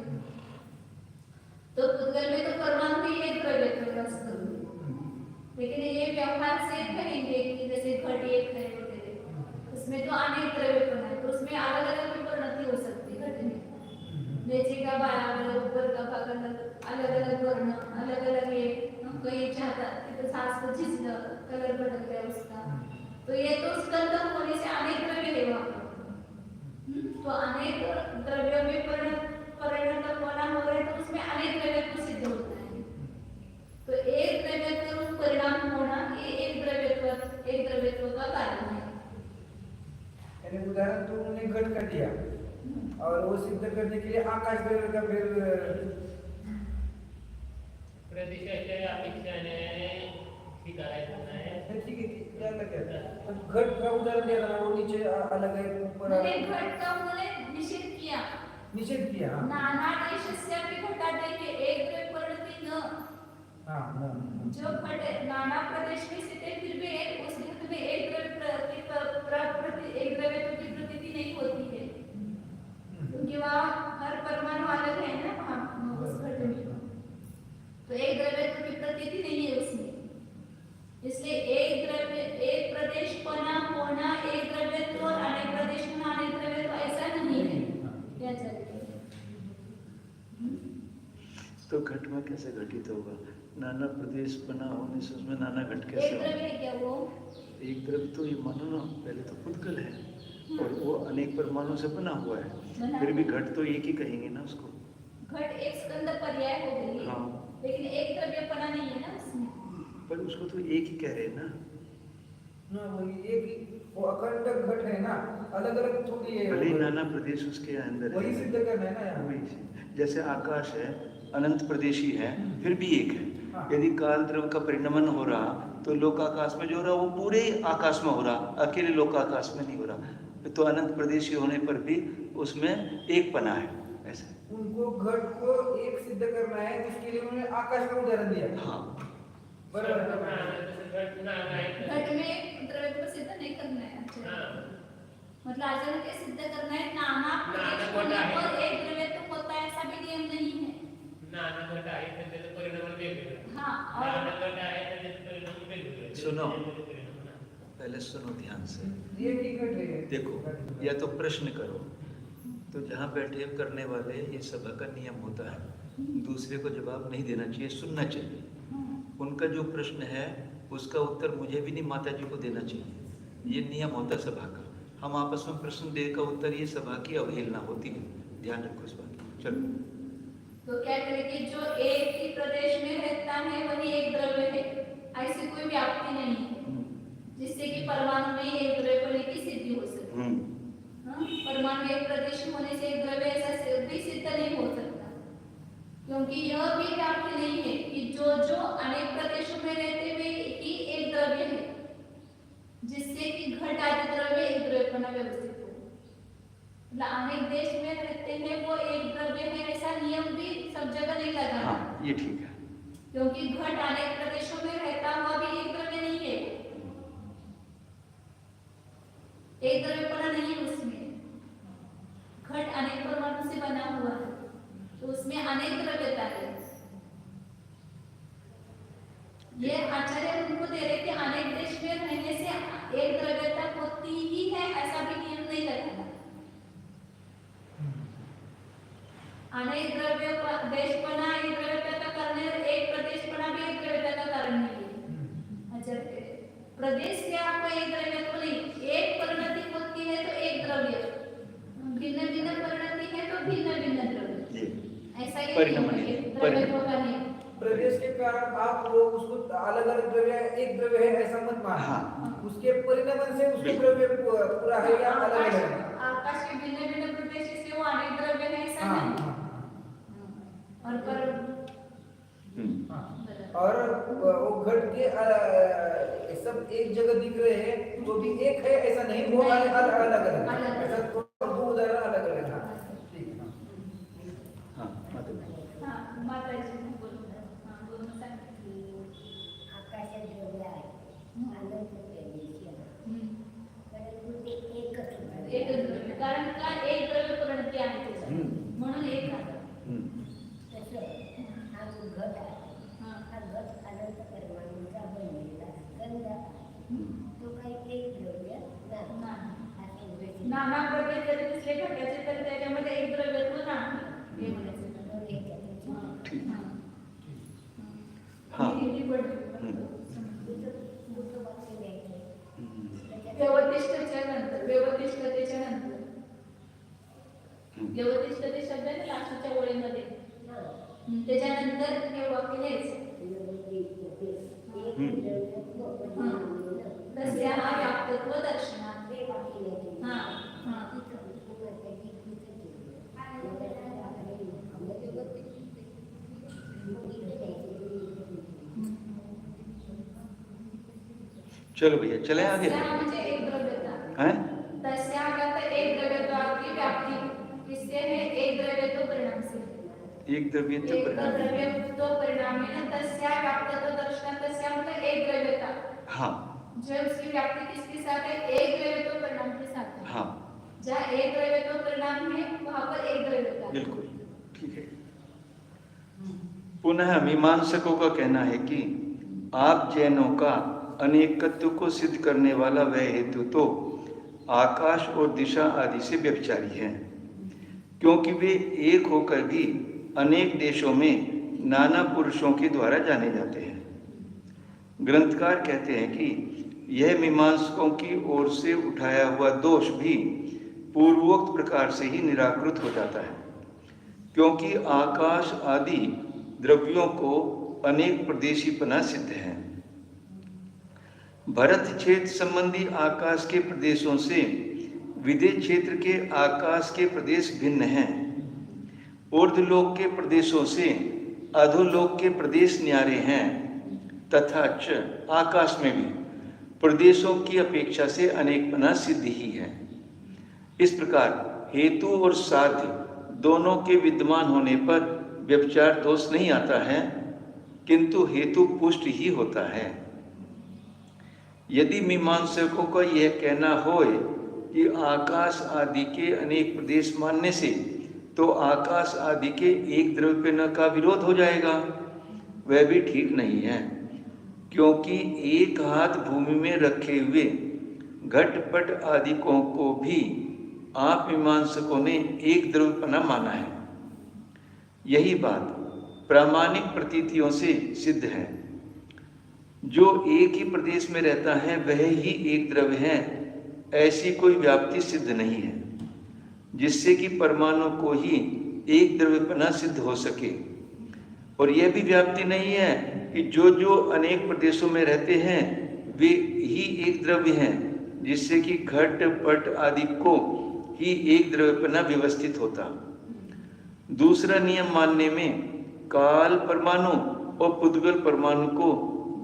तो पुद्गल में तो परमाणु ही एक द्रव्यत्व वास्तव में, लेकिन ये व्यवहार से कहेंगे कि जैसे घट एक है वगैरह, उसमें तो अनेक द्रव्यपना है, तो उसमें अलग अलग परिणति हो सकती है घट में। नीचे का भाग ऊपर का भाग अलग अलग वर्ण अलग अलग है। कोई चाहता तो सांस को झिझना कलर बदल गया उसका, तो ये तो स्कंद होने से अनेक द्रव्य है वहाँ पर। तो अनेक द्रव्यों में परिणत होना हो रहा है, तो उसमें अनेक द्रव्यत्व सिद्ध होता है। तो एक द्रव्यत्व परिणाम होना ये एक द्रव्यत्व का कारण है। यानी उदाहरण तो उन्होंने घट कर दिया और वो सिद्ध करने के लिए आकाश द्रव्य का फिर प्रदेशाच्या अपेक्षाने स्वीकारायचं नाही। ठीक है क्या लगा घट का उदाहरण दिया था, वो नीचे अलग है ऊपर मैंने घट का उन्होंने निषेध किया। हाँ। नाना देशस्य भी घटाते के एक द्रव्य परिणति न हाँ जो घट नाना प्रदेश में स्थित है फिर भी उस घट में एक द्रव्य की प्रतीति नहीं होती है, क्योंकि वहाँ हर परमाणु अलग है ना वहाँ उस घट में, तो एक द्रव्यत्व की प्रतीति नहीं है उसमें। इसलिए एक प्रदेश पना होना एक द्रव्यत्व और अनेक प्रदेश होना अनेक द्रव्यत्व ऐसा नहीं है। क्या चाहिए तो घट में कैसे घटित होगा? नाना प्रदेश बना होने से उसमें नाना घट एक कैसे द्रव्य है क्या वो? एक द्रव्य तो ये मानो ना, पहले तो पुद्गल है और वो अनेक परमाणु से बना हुआ है, फिर भी घट तो एक ही कहेंगे ना उसको। घट एक स्कंद पर्याय हो गई, हाँ। लेकिन एक द्रव्यपना नहीं है ना उसमें। पर उसको तो एक ही कह रहे हैं ना। वही एक ही वो अखंड घट है ना, अलग अलग थोड़ी है। भले ही नाना प्रदेश उसके अंदर वही है, सिद्ध करना है ना यहाँ। वही जैसे आकाश है अनंत प्रदेशी है फिर भी एक है। यदि काल द्रव का परिणमन हो रहा तो लोकाकाश में जो हो रहा वो पूरे आकाश में हो रहा, अकेले लोकाकाश में नहीं हो रहा। तो अनंत प्रदेशी होने पर भी उसमें एक पना है। ऐसे उनको घट को एक सिद्ध करना है, इसके लिए उन्होंने आकाश का उदाहरण दिया। हाँ बराबर घट में द्रव्यत्व सिद्ध नहीं करना है, मतलब अचानक सिद्ध करना है नाना प्रदेश होने पर एक द्रव्यत्व होता है ऐसा भी नियम नहीं है। नाना घट आहे तर त्याचं परिणाम वेगवेगळे। हाँ नाना और घट आहे तर त्याचं परिणाम वेगवेगळे। सुनो, पहले सुनो ध्यान से, ये की घट है। देखो या तो प्रश्न करो, तो जहाँ बैठे करने वाले ये सभा का नियम होता है, दूसरे को जवाब नहीं देना चाहिए, सुनना चाहिए। उनका जो प्रश्न है उसका उत्तर मुझे भी नहीं माता जी को देना चाहिए, ये नियम होता है सभा का। हम आपस में प्रश्न दे का उत्तर, ये सभा की अवहेलना होती है, ध्यान रखो इस बात। चलो तो क्या करें कि जो एक ही प्रदेश में रहता है वही एक द्रव्य है, ऐसी कोई व्याप्ति नहीं है जिससे कि परमाणु में एक द्रव्य की सिद्धि हो सके। परमाणु एक प्रदेश होने से एक द्रव्य ऐसा भी सिद्ध नहीं हो सकता, क्योंकि यह भी व्याप्ति नहीं है कि जो अनेक प्रदेशों में रहते हुए ही एक द्रव्य है, जिससे कि घट आदि द्रव्य एक द्रव्यपना व्यवस्थित हो। अनेक देश में रहते हैं वो एक द्रव्य है ऐसा नियम भी सब जगह नहीं लगा। हाँ ये ठीक है, क्योंकि घट अनेक प्रदेशों में रहता हुआ भी एक द्रव्य नहीं है, एक द्रव्यपना नहीं है उसमें। घट अनेक परमाणु से बना हुआ है, तो उसमें अनेक द्रव्यता है। ये आचार्य उनको दे रहे कि अनेक देश में रहने से एक द्रव्यता होती ही है, ऐसा भी नियम नहीं लगता। अनेक द्रव्य देशपना एक द्रव्यता का कारण है, एक प्रदेशपना भी एक द्रव्यता का कारण नहीं है। अच्छा, प्रदेश से आपका एक द्रव्य तो नहीं, एक परिणति होती है तो एक द्रव्य, भिन्न भिन्न परिणति है तो भिन्न भिन्न द्रव्य, ऐसा ही द्रव्य होगा नहीं। प्रदेश के कारण आप वो उसको अलग अलग द्रव्य एक द्रव्य है ऐसा मत मानना। हाँ। उसके परिणाम से उसको द्रव्य पूरा है या अलग अलग है। आकाश के भिन्न भिन्न प्रदेश से वो अनेक द्रव्य है ऐसा नहीं। और पर और वो घट के सब एक जगह दिख रहे हैं तो भी एक है ऐसा नहीं, वो अलग अलग है ऐसा, तो दो उदाहरण अलग अलग है। ठीक है। हाँ हाँ, माता जी बोलो। हाँ, बोलो सर। आकाशात द्रव्य आहे, अनंत प्रदेश आहे, परंतु ते एकच आहे. एक द्रव्य, कारण का एक द्रव्य परिणती आहे त्याच्यात, म्हणून एक आहे। तसं हा जो घट आहे, हा घट अनंत परमाणूंचा बनलेला गंध आहे. तो काही एक द्रव्य नाही. असे वेगळे नाना प्रदेश जरी दिसले घटाचे तर त्याच्यामध्ये एक द्रव्य तो नाही, हे म्हणायचं। दोन याच्यात ठीक। हाँ। हाँ। किती पडलं? मोठं वाक्य द्यायचं. व्यवतिष्ठतेच्या नंतर, व्यवतिष्ठतेच्या नंतर, व्यवतिष्ठते शब्द आहे ना लास्टच्या ओळीमध्ये, त्याच्यानंतर हे वाक्य लिहायचं। तस्या व्याप्तत्व दर्शनात। हाँ, हाँ। चलो भैया चले आगे। तस्या म्हणजे एक द्रव्यता, हैं? तस्या व्याप्त एक द्रव्यत्व की व्याप्ति किससे है? एक द्रव्यत्व परिणाम से। एक द्रव्य तो एक परिणाम। द्रव्यत्व परिणामी ना तस्या व्याप्तत्व दर्शन, तस्या मतलब एक द्रव्यता। हाँ जब उसकी व्याप्ति किसके साथ है? एक द्रव्यत्व परिणाम के साथ है। हाँ जहाँ एक द्रव्यत्व परिणाम है वहाँ पर एक द्रव्यता है। बिल्कुल ठीक है। पुनः मीमांसकों का कहना है कि आप जैनों का अनेकत्व को सिद्ध करने वाला वह हेतु तो आकाश और दिशा आदि से व्यभिचारी है, क्योंकि वे एक होकर भी अनेक देशों में नाना पुरुषों के द्वारा जाने जाते हैं। ग्रंथकार कहते हैं कि यह मीमांसकों की ओर से उठाया हुआ दोष भी पूर्वोक्त प्रकार से ही निराकृत हो जाता है, क्योंकि आकाश आदि द्रव्यों को अनेक प्रदेशीपना सिद्ध है। भरत क्षेत्र संबंधी आकाश के प्रदेशों से विदेह क्षेत्र के आकाश के प्रदेश भिन्न हैं। ऊर्ध्वलोक के प्रदेशों से अधोलोक के प्रदेश न्यारे हैं, तथा च आकाश में भी प्रदेशों की अपेक्षा से अनेकपना सिद्ध ही है। इस प्रकार हेतु और साध्य दोनों के विद्यमान होने पर व्यभिचार दोष नहीं आता है, किंतु हेतु पुष्ट ही होता है। यदि मीमांसकों का यह कहना हो कि आकाश आदि के अनेक प्रदेश मानने से तो आकाश आदि के एक द्रव्यपना का विरोध हो जाएगा, वह भी ठीक नहीं है, क्योंकि एक हाथ भूमि में रखे हुए घटपट आदि को भी आप मीमांसकों ने एक द्रव्यपना माना है। यही बात प्रामाणिक प्रतीतियों से सिद्ध है। जो एक ही प्रदेश में रहता है वह ही एक द्रव्य है, ऐसी कोई व्याप्ति सिद्ध नहीं है जिससे कि परमाणु को ही एक द्रव्यपना सिद्ध हो सके। और यह भी व्याप्ति नहीं है कि जो जो अनेक प्रदेशों में रहते हैं वे ही एक द्रव्य हैं, जिससे कि घट पट आदि को ही एक द्रव्यपना व्यवस्थित होता। दूसरा नियम मानने में काल परमाणु और पुद्गल परमाणु को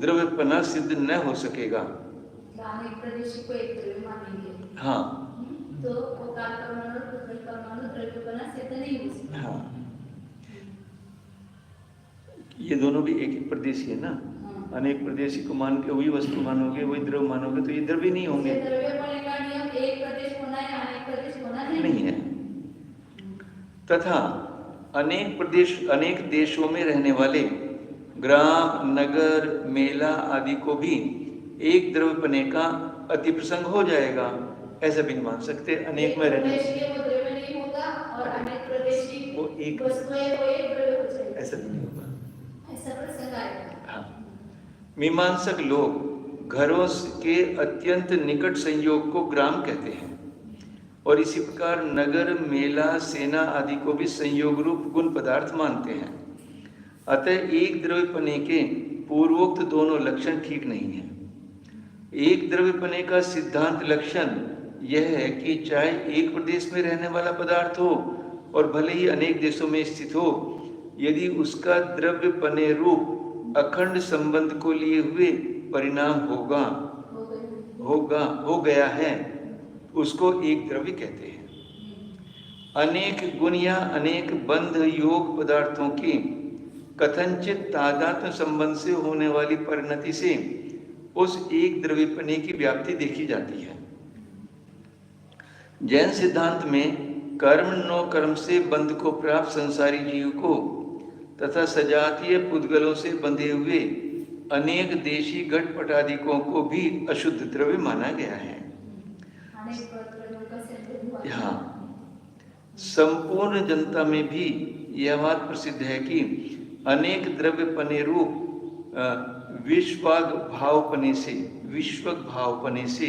द्रव्यपना सिद्ध न हो सकेगा। अनेक प्रदेश को एक द्रव्य मानेंगे, हाँ तो वो काल परमाणु और पुद्गल परमाणु द्रव्यपना सिद्ध नहीं हो सकता। हाँ, ये दोनों भी एक ही प्रदेशी है ना। अनेक प्रदेशी को मान के वही वस्तु मानोगे, वही द्रव्य मानोगे तो ये द्रव्य नहीं होंगे। द्रव्य होने का नियम एक प्रदेश होना है, अनेक प्रदेश होना नहीं है। तथा अनेक देशों में रहने वाले ग्राम, नगर, मेला आदि को भी एक द्रव्यपने का अति प्रसंग हो जाएगा, ऐसा भी नहीं मान सकते। अनेक में रहने वो द्रव्य नहीं होगा और अनेक प्रदेशी वो एक वस्तुएं वो एक द्रव्य हो जाएगी, ऐसा भी नहीं होगा। ऐसा प्रसंग आएगा। हाँ। मीमांसक लोग घरों के अत्यंत निकट संयोग को ग्राम कहते हैं और इसी प्रकार नगर, मेला, सेना आदि को भी संयोग रूप गुण पदार्थ मानते हैं। अतः एक द्रव्यपने के पूर्वोक्त दोनों लक्षण ठीक नहीं है। एक द्रव्यपने का सिद्धांत लक्षण यह है कि चाहे एक प्रदेश में रहने वाला पदार्थ हो और भले ही अनेक देशों में स्थित हो, यदि उसका द्रव्यपने रूप अखंड संबंध को लिए हुए परिणाम हो गया है, उसको एक द्रव्य कहते हैं। अनेक गुण या अनेक बंध योग पदार्थों की कथनचित तादात्म्य संबंध से होने वाली परिणति से उस एक द्रव्यपने की व्याप्ति देखी जाती है। जैन सिद्धांत में कर्म नो कर्म से बंध को प्राप्त संसारी जीव को तथा सजातीय पुद्गलों से बंधे हुए अनेक देशी घटपट आदिकों को भी अशुद्ध द्रव्य माना गया है। हाँ, संपूर्ण जनता में भी यह बात प्रसिद्ध है कि अनेक द्रव्यपने रूप विश्वग भावपने से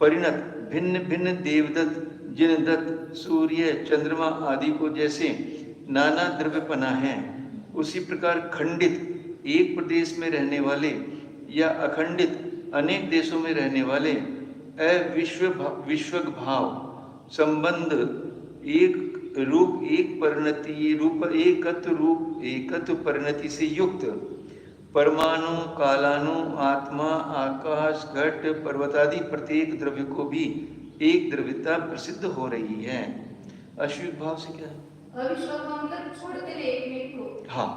परिणत भिन्न भिन्न देवदत्त, जिनदत्त, सूर्य, चंद्रमा आदि को जैसे नाना द्रव्यपना है, उसी प्रकार खंडित एक प्रदेश में रहने वाले या अखंडित अनेक देशों में रहने वाले विश्वग भाव संबंध एक रूप एकत्व परिणति से युक्त परमाणु, कालाणु, आत्मा, आकाश, घट, पर्वतादि प्रत्येक द्रव्य को भी एक द्रव्यता प्रसिद्ध हो रही है। अश्विक भाव से क्या है? अविश्वास भाव मतलब छोड़ते रहे एक मिनट को। हाँ,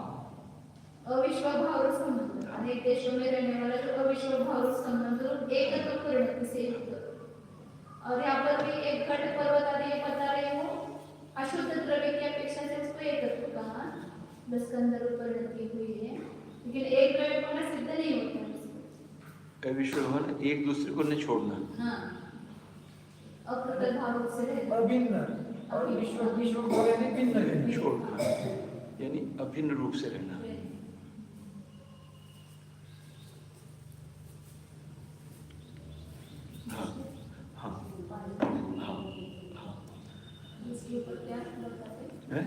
अविश्वास भाव संबंध अनेक देशों में रहने वाला जो अविश्वास भाव संबंध एकत्व परिणति से युक्त, और यहाँ पर भी एक घट, पर्वत आदि बता रहे हो, अशुद्ध द्रव्य की अपेक्षा से उसको एकत्व कहा, बस अंदर परिणति हुई है, लेकिन एक द्रव्य होना सिद्ध नहीं होता। विश्व भाव एक दूसरे को नहीं छोड़ना। हाँ, अप्रकट भाव से रहना, अभिन्न और विश्व भाव यानी भिन्न रहना, छोड़ना यानी अभिन्न रूप से रहना। हाँ हाँ हाँ हाँ, इसके ऊपर क्या बताते हैं?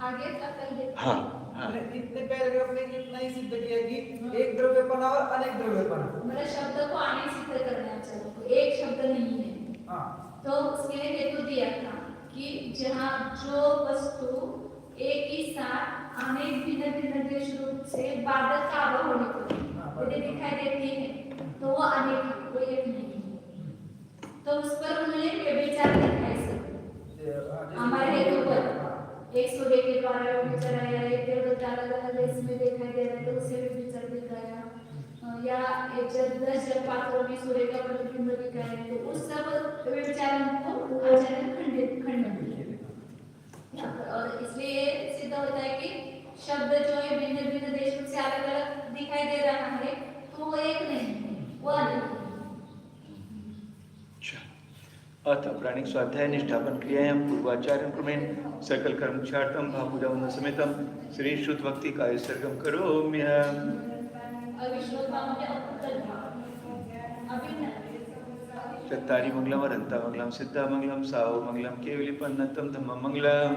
आगे का पहले। हाँ हाँ, इतने पैराग्राफ में इतना ही सिद्ध किया कि एक द्रव्यपना और अनेक द्रव्यपना, मतलब शब्द को आने सिद्ध करना चाहिए, एक शब्द नहीं है। हाँ, तो उसके लिए हेतु दिया था कि जहाँ जो वस्तु एक ही साथ अनेक भिन्न भिन्न देश रूप से बाधक का अभाव होने पर यदि दिखाई देती है तो वो अनेक है, वो एक नहीं है। तो उस पर उन्होंने विचार दिखाई सब हमारे हेतु पर 102 के द्वारा विचार आया, एक देवदत्त अलग अलग देश में दिखाई दे रहा है तो उसे भी विचार दिखाया, या एक जल पात्रों में सूर्य का प्रतिबिंब दिखाया, तो उस सब विचारों को आचार्य खंडित और इसलिए सिद्ध होता है कि शब्द जो है भिन्न भिन्न देशों से अलग अलग दिखाई दे रहा है तो वो एक नहीं है, वो अनेक है। अतः प्राणिक स्वाध्याय निष्ठापन क्रियायां पूर्वाचार्य क्रमेण सकल कर्मक्षार्थम भावुदावना समेतम श्री शुद्ध भक्ति काय सर्गम करोम्यहम्। चत्तारि मंगलम अनंता मंगलम सिद्धा मंगलम साहु मंगलम केवलीपन्नतम धम्म मंगलम।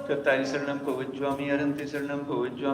चत्तारि शरणं पवज्वामि अरन्ति शरणं पवज्वामि।